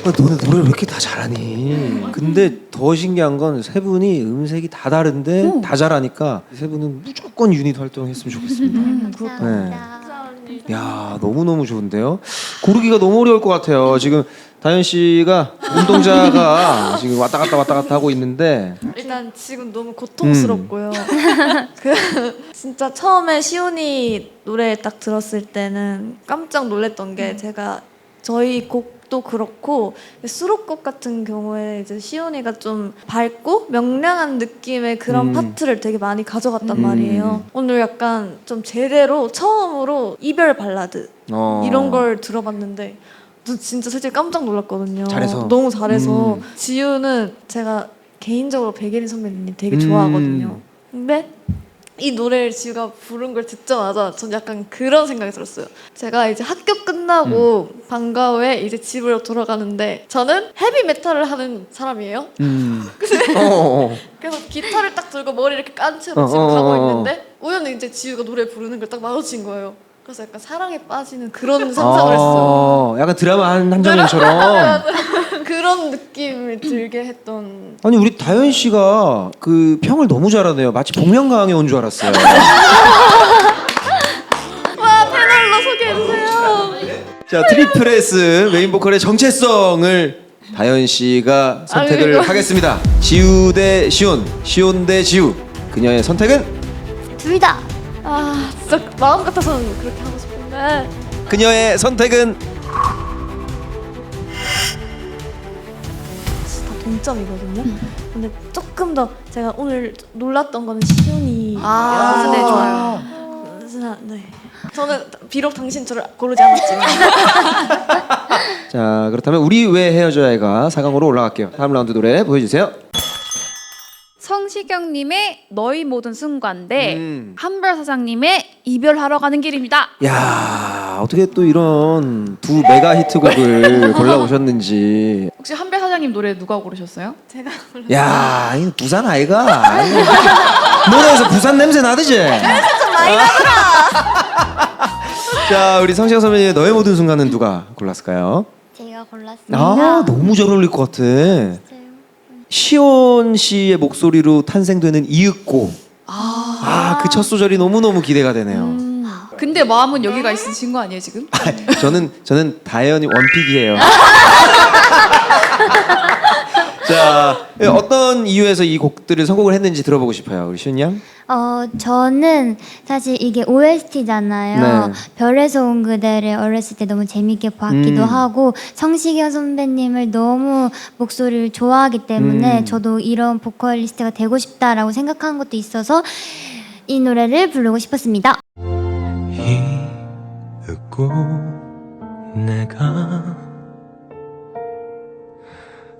너네 노래를 왜 이렇게 다 잘하니? 근데 더 신기한 건 세 분이 음색이 다 다른데 다 잘하니까 세 분은 무조건 유닛 활동했으면 좋겠습니다. 감사합니다. 야 너무너무 좋은데요? 고르기가 너무 어려울 것 같아요. 지금 다현 씨가 눈동자가 지금 왔다 갔다 하고 있는데 일단 지금 너무 고통스럽고요. 그 진짜 처음에 시온이 노래 딱 들었을 때는 깜짝 놀랐던 게 제가 저희 곡도 그렇고 수록곡 같은 경우에 이제 시온이가 좀 밝고 명랑한 느낌의 그런 파트를 되게 많이 가져갔단 말이에요. 오늘 약간 좀 제대로 처음으로 이별 발라드 이런 걸 들어봤는데 저 진짜 솔직히 깜짝 놀랐거든요. 잘해서. 너무 잘해서. 지우는 제가 개인적으로 백예린 선배님 되게 좋아하거든요. 근데 이 노래를 지우가 부른 걸 듣자마자 전 약간 그런 생각이 들었어요. 제가 이제 학교 끝나고 방과 후에 이제 집으로 돌아가는데 저는 헤비 메탈을 하는 사람이에요. 그래서 기타를 딱 들고 머리 이렇게 깐 채로 지금 가고 있는데 우연히 이제 지우가 노래 부르는 걸 딱 마주친 거예요. 그래서 약간 사랑에 빠지는 그런 상상을 했어요. 약간 드라마 한 장면처럼. 그런 느낌을 들게 했던. 아니 우리 다현 씨가 그 평을 너무 잘하네요. 마치 복면가왕에 온 줄 알았어요. 와, 패널로 소개해주세요. 자 트리플 S 메인 보컬의 정체성을 다현 씨가 선택을 그리고- 하겠습니다. 지우 대 시온, 시온 대 지우. 그녀의 선택은 둘 다. 아, 진짜 마음 같아서는 그렇게 하고 싶은데. 그녀의 선택은 다 동점이거든요. 근데 조금 더 제가 오늘 놀랐던 거는 시온이. 네, 좋아요. 네. 저는 비록 당신 저를 고르지 않았지만. 자 그렇다면 우리 왜 헤어져야 해가 4강으로 올라갈게요. 다음 라운드 노래 보여주세요. 성시 성시경님의 너의 모든 순간 대 한별 사장님의 이별하러 가는 길입니다. 야, 어떻게 또 이런 두 메가 히트곡을 골라오셨는지. 혹시 한별 사장님 노래 누가 고르셨어요? 제가 야, 이 부산 아이가. 노래에서 부산 냄새 나듯이. 좀 많이 나더라. 자, 우리 성시경 선배님의 너의 모든 순간은 누가 골랐을까요? 제가 골랐습니다. 아, 너무 잘 어울릴 것 같아. 시온 씨의 목소리로 탄생되는 이윽고. 그 첫 소절이 너무너무 기대가 되네요. 근데 마음은 여기가 있으신 거 아니에요 지금? 저는 다현이 원픽이에요. 자, 어떤 이유에서 이 곡들을 선곡을 했는지 들어보고 싶어요. 우리 시온 양. 저는 사실 이게 OST잖아요. 네. 별에서 온 그대를 어렸을 때 너무 재밌게 봤기도 하고 성시경 선배님을 너무 목소리를 좋아하기 때문에 저도 이런 보컬리스트가 되고 싶다라고 생각한 것도 있어서 이 노래를 부르고 싶었습니다. 잊고 내가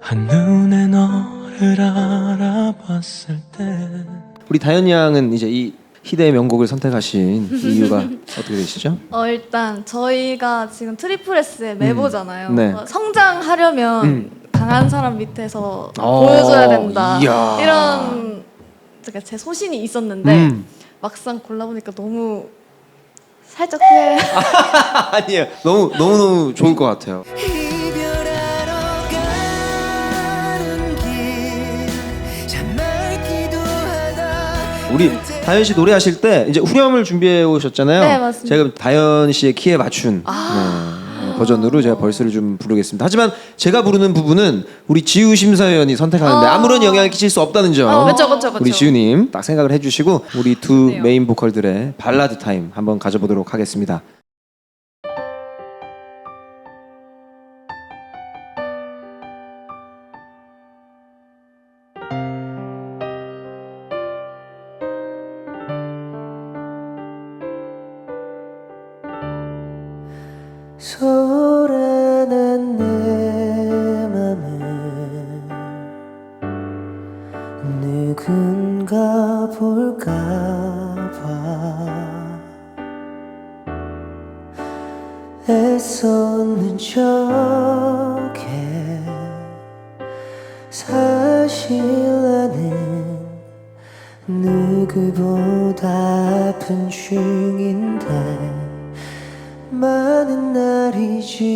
한눈에 너를 알아봤을 때 우리 다현 양은 이제 이 희대의 명곡을 선택하신 이유가 어떻게 되시죠? 일단 저희가 지금 트리플 S의 메보잖아요. 네. 성장하려면 강한 사람 밑에서 어, 보여줘야 된다. 이야. 이런 제 소신이 있었는데 막상 골라보니까 너무 살짝 후회. 아니에요. 너무 좋을 것 같아요. 우리 다현 씨 노래하실 때 이제 후렴을 준비해 오셨잖아요. 네, 맞습니다. 제가 다현 씨의 키에 맞춘 버전으로 제가 벌스를 좀 부르겠습니다. 하지만 제가 부르는 부분은 우리 지우 심사위원이 선택하는데 아무런 영향을 끼칠 수 없다는 점. 그쵸. 우리 지우님 딱 생각을 해주시고 우리 두 메인 보컬들의 발라드 타임 한번 가져보도록 하겠습니다. 소란한 내 맘에 누군가 볼까봐 애썼는 척해 사실 나는 누구보다 아픈 중인데 많은 날이 지나면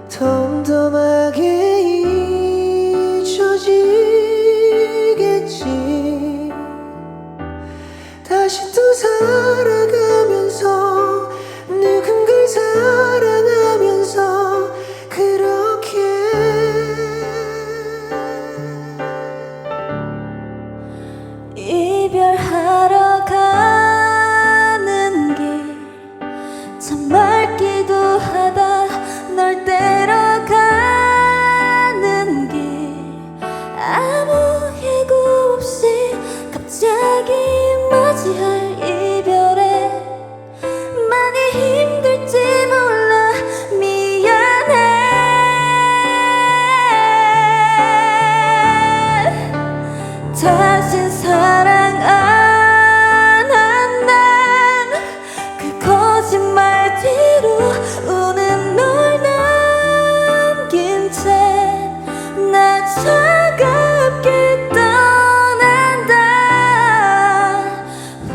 덤덤하게 잊혀지겠지. 다시 또 살아가면서 누군가를 사랑하면서 그렇게 이별하러 가는 길 참 맑기도 하다. 널 데려가는 길 아무 예고 없이 갑자기 맞이할 이별에 많이 힘들지 몰라. 미안해. 다신 사랑 안 한단 그 거짓말 뒤로 우는 널 남긴 채 나 차갑게 떠난다.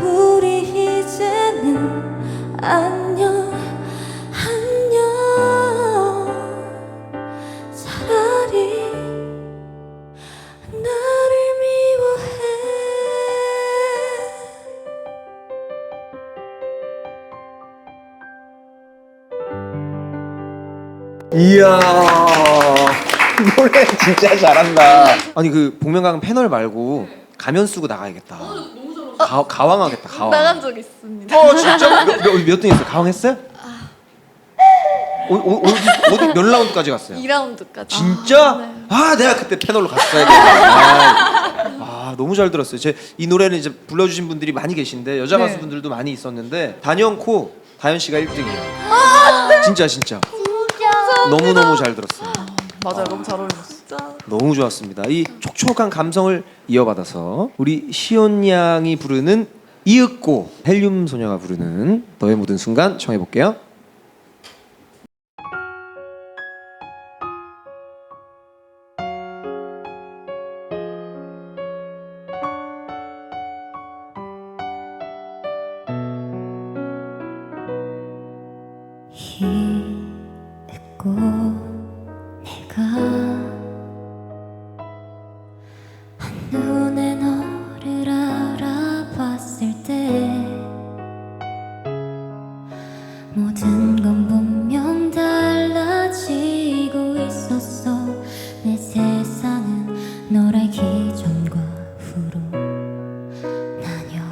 우리 이제는 안녕 안녕. 차라리 나를 미워해. 이야, 노래 진짜 잘한다. 아니 그 복면가왕 패널 말고 가면 쓰고 나가야겠다. 가왕하겠다. 가왕. 나간 적 있습니다. 진짜? 몇 등 했어요? 가왕했어요? 어디 몇 라운드까지 갔어요? 2라운드까지. 진짜? 내가 그때 패널로 갔어야 돼. 너무 잘 들었어요. 이 노래는 이제 불러주신 분들이 많이 계신데 여자 가수분들도 많이 있었는데 단연코 다현 씨가 1등이에요. 진짜. 너무 잘 들었어요. 맞아요. 너무 잘 어울렸어. 너무 좋았습니다. 이 촉촉한 감성을 이어받아서 우리 시온 양이 부르는 이윽고 헬륨 소녀가 부르는 너의 모든 순간 청해 볼게요. 잊고 내가 한눈에 너를 알아봤을 때 모든 건 분명 달라지고 있었어. 내 세상은 널 알기 전과 후로 나뉘어.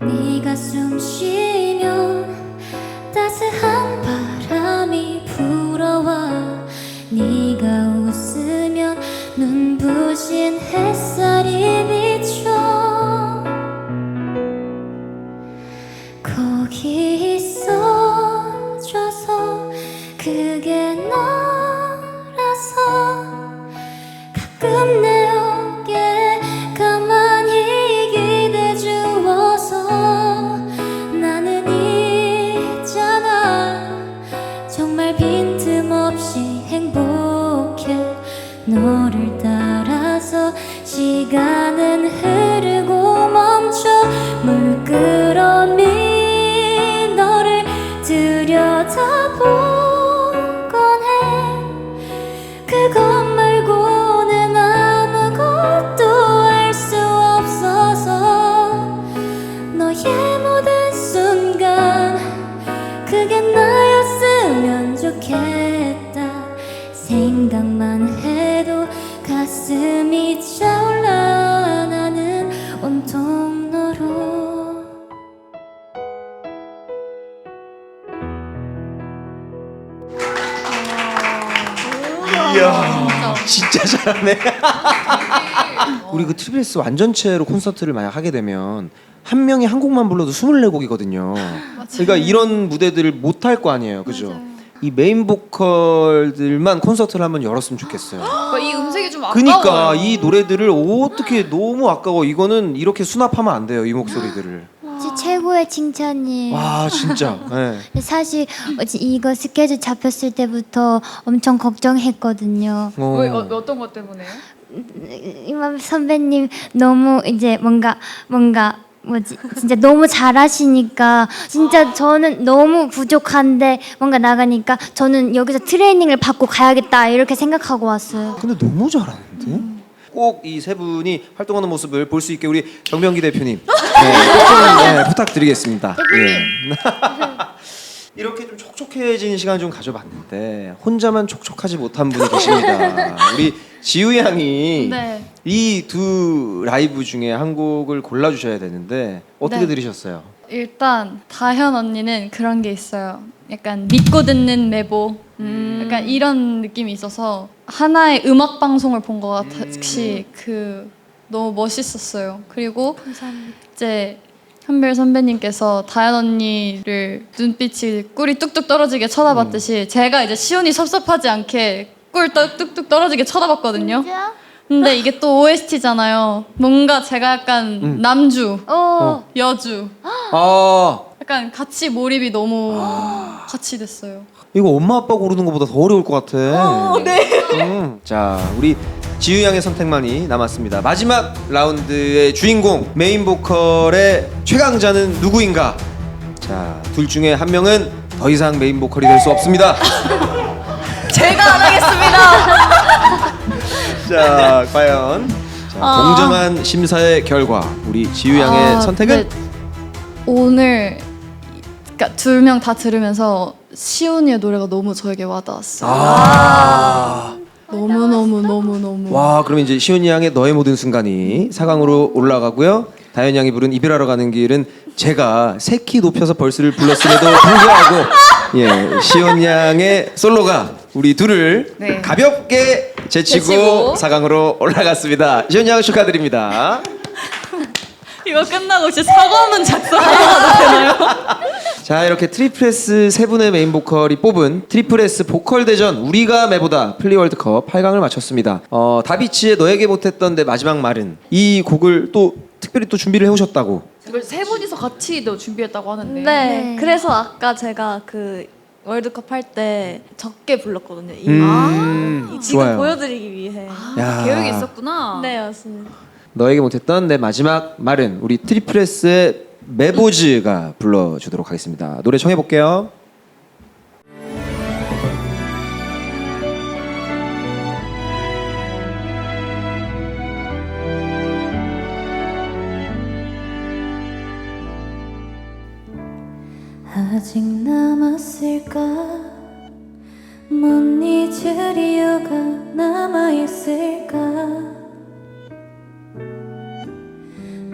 네가 숨 쉬면 따스한 바람이 불어와. 네가 웃으면 눈부신 햇살이 비춰. 거기 있어줘서 그게 너라서 가끔 내 어깨에 가만히 기대 주어서 나는 있잖아. 정말 빈틈없이 행복해. 너를 따라서 시간은 흐르고 멈춰. 물끄러미 너를 들여다보곤 해. 그것 말고는 아무것도 알 수 없어서 너의 모든 순간 그게 나였으면 좋겠다. 생각만 해도 가슴이 차올라. 나는 온통 너로. 이야, 진짜 잘하네. 우리 그 TBS 완전체로 콘서트를 만약 하게 되면 한 명이 한 곡만 불러도 24곡이거든요. 그러니까 이런 무대들을 못 할 거 아니에요, 그죠? 이 메인 보컬들만 콘서트를 한번 열었으면 좋겠어요. 이 음색이 좀 아까워요. 그러니까 이 노래들을 어떻게 너무 아까워. 이거는 이렇게 수납하면 안 돼요, 이 목소리들을. 진짜 최고의 칭찬이에요. 와, 진짜. 네. 사실 이거 스케줄 잡혔을 때부터 엄청 걱정했거든요. 왜 어떤 것 때문에요? 이만 선배님 너무 이제 뭔가 뭐지 진짜 너무 잘하시니까 진짜 저는 너무 부족한데 뭔가 나가니까 저는 여기서 트레이닝을 받고 가야겠다 이렇게 생각하고 왔어요. 근데 너무 잘하는데? 꼭 이 세 분이 활동하는 모습을 볼 수 있게 우리 정명기 대표님 좀 부탁드리겠습니다. 예. 이렇게 좀 촉촉해진 시간 좀 가져봤는데 혼자만 촉촉하지 못한 분이 계십니다. 우리 지우 양이 네. 이 두 라이브 중에 한 곡을 골라주셔야 되는데 어떻게 네. 들으셨어요? 일단 다현 언니는 그런 게 있어요. 약간 믿고 듣는 메보, 약간 이런 느낌이 있어서 하나의 음악 방송을 본 것 같이 그 너무 멋있었어요. 그리고 이제 한별 선배님께서 다현 언니를 눈빛이 꿀이 뚝뚝 떨어지게 쳐다봤듯이 제가 이제 시온이 섭섭하지 않게 꿀 뚝뚝 떨어지게 쳐다봤거든요. 근데 이게 또 OST잖아요. 뭔가 제가 약간 남주, 여주, 아, 약간 같이 몰입이 너무 같이 됐어요. 이거 엄마 아빠 고르는 것보다 더 어려울 것 같아. 네. 자, 우리 지우 양의 선택만이 남았습니다. 마지막 라운드의 주인공 메인 보컬의 최강자는 누구인가? 자, 둘 중에 한 명은 더 이상 메인 보컬이 될 수 없습니다. 제가 안 하겠습니다. 자, 과연 공정한 심사의 결과 우리 지우 양의 선택은? 네. 오늘 그러니까 둘 명 다 들으면서 시온이의 노래가 너무 저에게 와닿았어요. 너무. 와, 그러면 이제 시온이 양의 너의 모든 순간이 4강으로 올라가고요. 다현 양이 부른 이별하러 가는 길은 제가 세 키 높여서 벌스를 불렀음에도 불구하고 예, 시온 양의 솔로가 우리 둘을 네. 가볍게 제치고 4강으로 올라갔습니다. 시온 양 축하드립니다. 이거 끝나고 진짜 사과문 작성해도 되나요? 자, 이렇게 트리플 S 세 분의 메인 보컬이 뽑은 트리플 S 보컬 대전 우리가 매보다 플리 월드컵 8강을 마쳤습니다. 다비치의 너에게 못했던 내 마지막 말은, 이 곡을 또 특별히 또 준비를 해오셨다고. 이걸 세 분이서 같이 또 준비했다고 하는데. 네. 그래서 아까 제가 그 월드컵 할 때 적게 불렀거든요. 지금 좋아요. 보여드리기 위해. 야. 계획이 있었구나. 네, 맞습니다. 너에게 못했던 내 마지막 말은 우리 트리플 S의 메보즈가 불러주도록 하겠습니다. 노래 청해볼게요. 아직 남았을까 못 잊을 이유가 남아있을까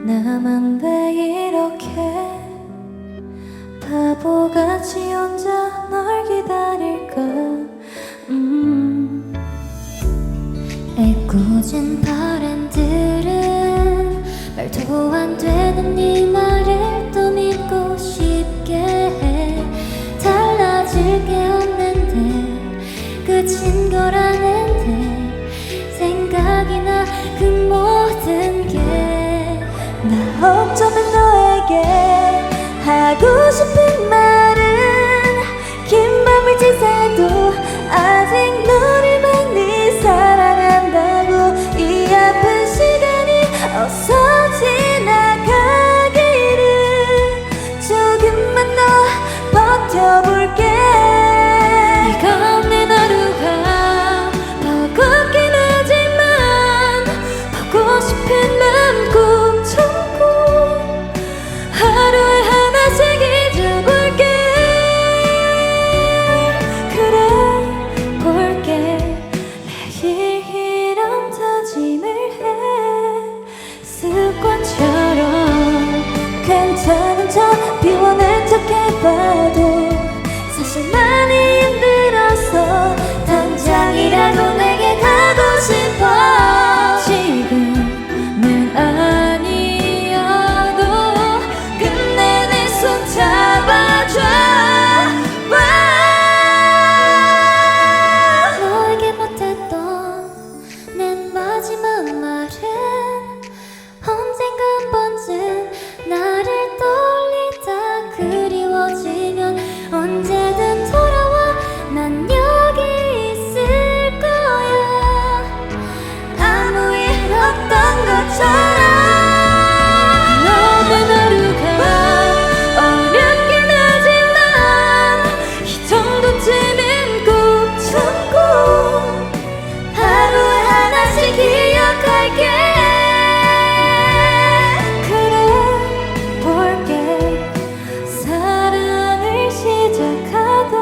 나만 왜 이렇게 바보같이 혼자 널 기다릴까 애꿎은 바람들은 말도 안 되는 네 말을 또 믿고 싶게 해 달라질 게 없는데 끝인 걸 아는데 생각이 나 그 모든 게 나 어쩌면 너에게 하고 싶은 말은 긴 밤을 지새도 아직 너를 많이 사랑한다고 이 아픈 시간이 어서 지나가기를 조금만 더 버텨볼게 네가 없는 하루가 버겁긴 하지만 보고 싶은 맘 꼭 참고 하루에 하나씩 잊어볼게 그래 볼게 매일 이런 다짐을 해 습관처럼 괜찮은 척 비워낸 척 해봐도 사실 많이 힘들어서 당장이라도 내게 가고 싶어 지금은 아니어도 끝내 내 손 잡아줘 너에게 못했던 내 마지막 말은 언젠가 한 번쯤 나를 떠올리다 그리워지면 언제든 돌아와 난 여기 있을 거야 아무 일 없던 것처럼 너의 하루가 어렵긴 하지만 이 정도쯤은 꼭 참고 하루에 하나씩 기억할게 그래 볼게 사랑을 시작하던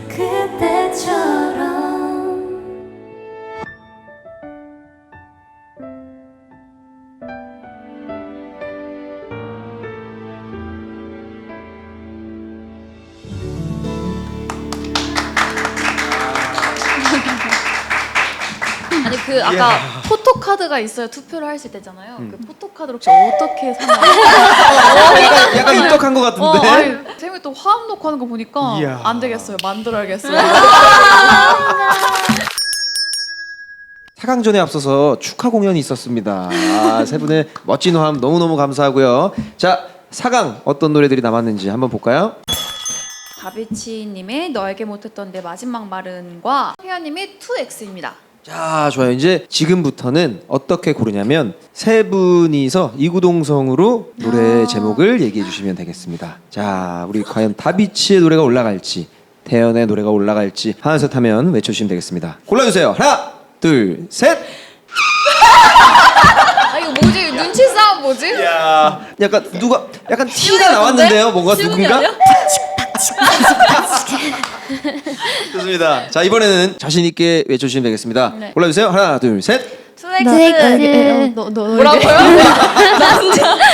그때처럼 아니 그 아까 포토카드가 있어야 투표를 할 수 있대잖아요. 그 포토카드로 혹시 어떻게 사나요? 약간 입덕한 것 같은데. 아니 쌤이 또 화음 놓고 하는 거 보니까 이야. 안 되겠어요. 만들어야겠어요. 4강전에 앞서서 축하 공연이 있었습니다. 세 분의 멋진 화음 너무너무 감사하고요. 자, 4강 어떤 노래들이 남았는지 한번 볼까요? 다비치님의 너에게 못했던 내 마지막 말은과 혜연님의 2X입니다. 자, 좋아요. 이제 지금부터는 어떻게 고르냐면 세 분이서 이구동성으로 노래 제목을 얘기해 주시면 되겠습니다. 자, 우리 과연 다비치의 노래가 올라갈지 태연의 노래가 올라갈지 하나 셋 하면 외쳐주시면 되겠습니다. 골라주세요. 하나, 둘, 셋. 아 이거 뭐지? 눈치 싸움 뭐지? 약간 누가 약간 티가 나왔는데요. 뭔가 누군가? 좋습니다. 자, 이번에는 자신 있게 외쳐주시면 되겠습니다. 네. 골라주세요. 하나, 둘, 셋. 트랙스 뭐라고요?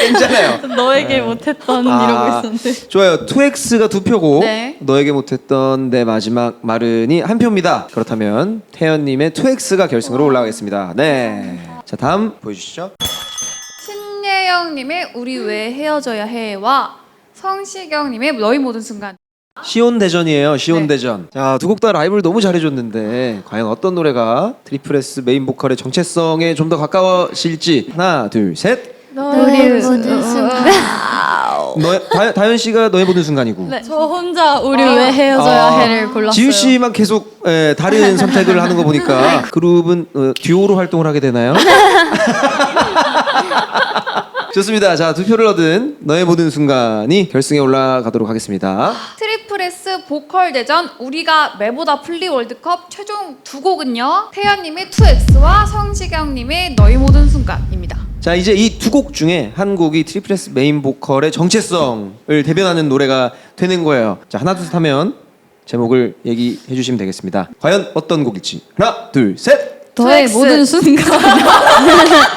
괜찮아요. 너에게 못했던 이러고 있었는데. 좋아요. 2X가 2표고 네. 너에게 못했던 내 마지막 말은이 1표입니다. 그렇다면 태연님의 2X가 결승으로 올라가겠습니다. 네. 자, 다음 보여주시죠. 신예의 태영님의 우리 왜 헤어져야 해와 성시경님의 너의 모든 순간. 시온 대전이에요. 시온 네. 대전. 자, 두 곡 다 라이브를 너무 잘해줬는데 과연 어떤 노래가 트리플 S 메인 보컬의 정체성에 좀 더 가까워질지. 하나, 둘, 셋. 너의 모든 순간. 다현 씨가 너의 모든 순간이고. 네, 저 혼자 우리 왜 헤어져야 해를 골랐어요. 지우 씨만 계속 다른 선택을 하는 거 보니까 그룹은 듀오로 활동을 하게 되나요? 좋습니다. 자, 두 표를 얻은 너의 모든 순간이 결승에 올라가도록 하겠습니다. 트리플 S 보컬 대전 우리가 매보다 플리 월드컵 최종 두 곡은요. 태연님의 2X와 성시경님의 너의 모든 순간입니다. 자, 이제 이 두 곡 중에 한 곡이 트리플 S 메인 보컬의 정체성을 대변하는 노래가 되는 거예요. 자, 하나 둘 셋 하면 제목을 얘기해 주시면 되겠습니다. 과연 어떤 곡일지. 하나, 둘, 셋. 너의 모든 순간.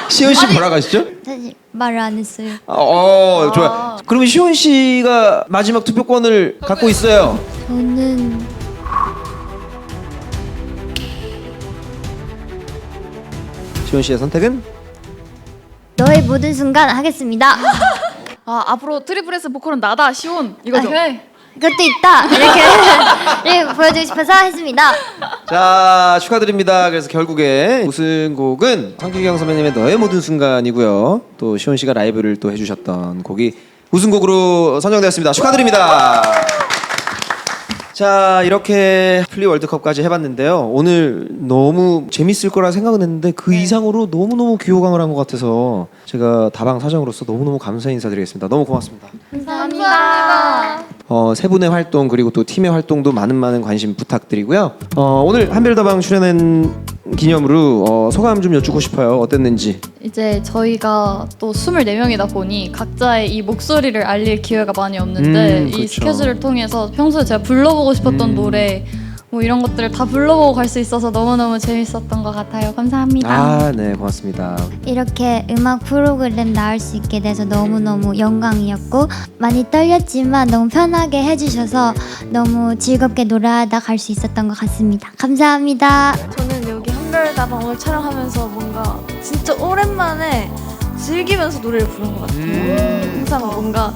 시은 씨 뭐라 가시죠? 사실 말을 안 했어요. 좋아요. 그러면 시온 씨가 마지막 투표권을 갖고 있어요. 저는 시온 씨의 선택은? 너의 모든 순간 하겠습니다. 앞으로 트리플 S 보컬은 나다 시온 이거죠. 이것도 있다. 이렇게 보여주고 싶어서 했습니다. 자, 축하드립니다. 그래서 결국에 우승곡은 성기경 선배님의 너의 모든 순간이고요. 또 시온 씨가 라이브를 또 해주셨던 곡이 우승곡으로 선정되었습니다. 축하드립니다. 자, 이렇게 플리 월드컵까지 해봤는데요. 오늘 너무 재밌을 거라 생각은 했는데 그 이상으로 너무너무 귀호강을 한 것 같아서 제가 다방 사장으로서 너무너무 감사 인사드리겠습니다. 너무 고맙습니다. 감사합니다. 세 분의 활동 그리고 또 팀의 활동도 많은 관심 부탁드리고요. 오늘 한별다방 출연한 기념으로 소감 좀 여쭙고 싶어요. 어땠는지. 이제 저희가 또 24명이다 보니 각자의 이 목소리를 알릴 기회가 많이 없는데 이 그렇죠. 스케줄을 통해서 평소에 제가 불러보고 싶었던 노래 뭐 이런 것들을 다 불러보고 갈 수 있어서 너무너무 재밌었던 것 같아요. 감사합니다. 네, 고맙습니다. 이렇게 음악 프로그램 나올 수 있게 돼서 너무너무 영광이었고 많이 떨렸지만 너무 편하게 해주셔서 너무 즐겁게 노래하다 갈 수 있었던 것 같습니다. 감사합니다. 저는 여기 한별다방 오늘 촬영하면서 뭔가 진짜 오랜만에 즐기면서 노래를 부른 것 같아요. 항상 뭔가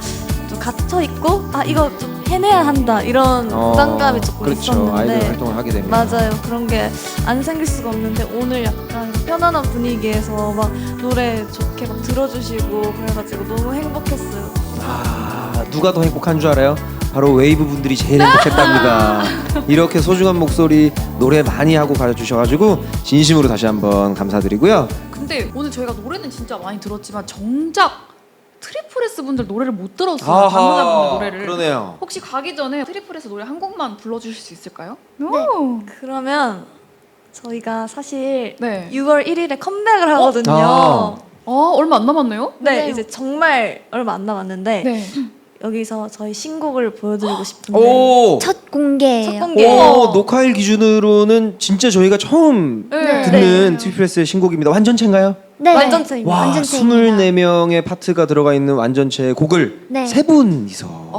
좀 갇혀 있고 이거 좀 해내야 한다 이런 부담감이 조금 그렇죠. 있었는데 아이돌 활동을 하게 되면 맞아요. 그런 게 안 생길 수가 없는데 오늘 약간 편안한 분위기에서 막 노래 좋게 막 들어주시고 그래가지고 너무 행복했어요. 누가 더 행복한 줄 알아요? 바로 웨이브 분들이 제일 행복했답니다. 이렇게 소중한 목소리 노래 많이 하고 가르쳐주셔가지고 진심으로 다시 한번 감사드리고요. 근데 오늘 저희가 노래는 진짜 많이 들었지만 정작 트리플 S 분들 노래를 못 들었어요. 아하, 당사자분들 노래를. 그러네요. 혹시 가기 전에 트리플 S 노래 한 곡만 불러주실 수 있을까요? 그러면 저희가 사실 네. 6월 1일에 컴백을 하거든요. 얼마 안 남았네요? 네, 이제 정말 얼마 안 남았는데 네. 여기서 저희 신곡을 보여드리고 싶은데 오! 첫 공개예요. 첫 공개. 녹화일 기준으로는 진짜 저희가 처음 네. 듣는 트리플 S의 신곡입니다. 완전체인가요? 네. 완전체입니다. 와, 완전체입니다. 24명의 파트가 들어가 있는 완전체 곡을 네. 세 분이서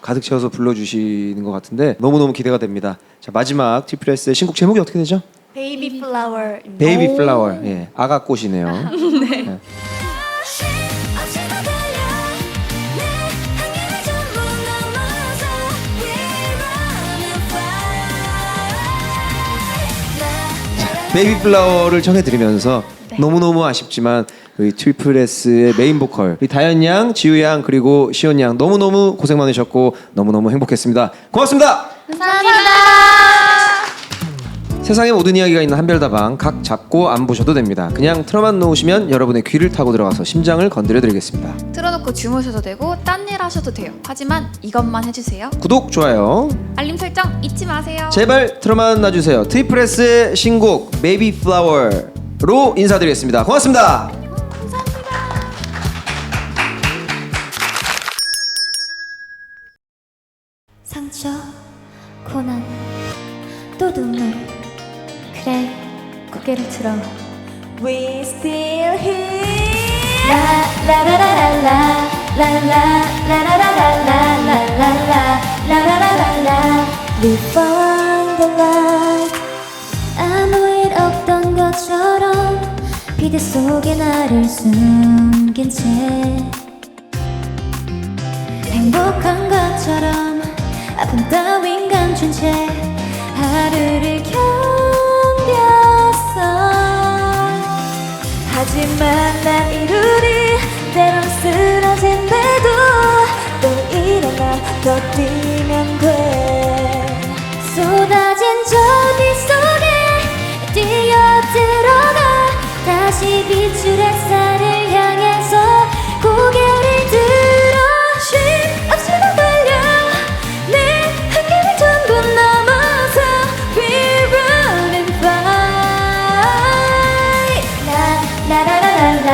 가득 채워서 불러주시는 것 같은데 너무너무 기대가 됩니다. 자, 마지막 트리플 S의 신곡 제목이 어떻게 되죠? 베이비 플라워입니다. 베이비 플라워. 예, 아가 꽃이네요. 네. 베이비 플라워를 청해드리면서 너무너무 아쉽지만 우리 트리플 S의 메인 보컬 우리 다현 양, 지우 양 그리고 시온 양 너무너무 고생 많으셨고 너무너무 행복했습니다. 고맙습니다. 세상의 모든 이야기가 있는 한별다방 각 잡고 안 보셔도 됩니다. 그냥 틀어만 놓으시면 여러분의 귀를 타고 들어가서 심장을 건드려드리겠습니다. 틀어놓고 주무셔도 되고 딴 일 하셔도 돼요. 하지만 이것만 해주세요. 구독, 좋아요 알림 설정 잊지 마세요. 제발 틀어만 놔주세요. 트리플 S의 신곡 베이비 플라워로 인사드리겠습니다. 고맙습니다. 상처 고난 또 눈물 그래 고개를 들어 We still here. 라라라라라 라라라라라라라라라라라라라라 We find the light 아무 일 없던 것처럼 기대 속에 나를 숨긴 채 행복한 것처럼 아픔 따윈 감춘 채 하루를 견뎠어. 하지만 난 이루리 때론 쓰러진데도 또 일어나 더 뛰면 돼. 쏟아진 저빛 속에 뛰어들어가 다시 비출 햇살을 향해서 고개를 들어 쉼 없이 달려 내 한계를 전부 넘어서 We're running fight. 라라라라라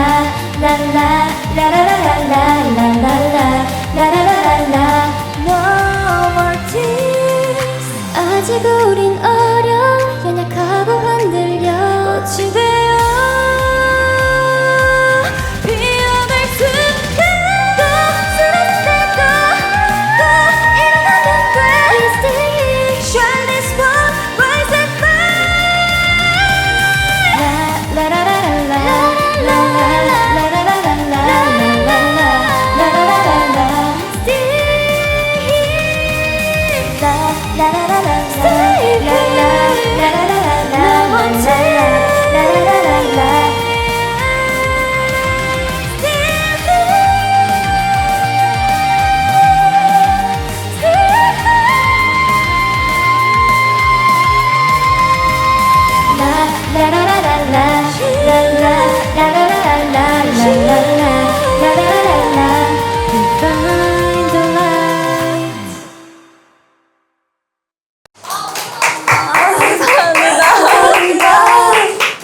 라라라라라라라라라라라라라라 No more tears. 아직 우린 어려 연약하고 흔들려 꽃이 되어 피어날 순간도 쓰러질 때도 또 일어나면 돼. We stay here. Shine this one, rise and fly.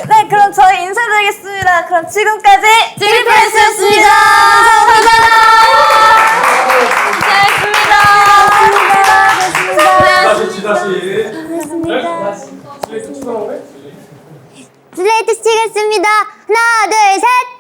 네, 그럼 저희 인사드리겠습니다. 그럼 지금까지 트리플스였습니다. 슬레이트 치겠습니다. 하나 둘 셋.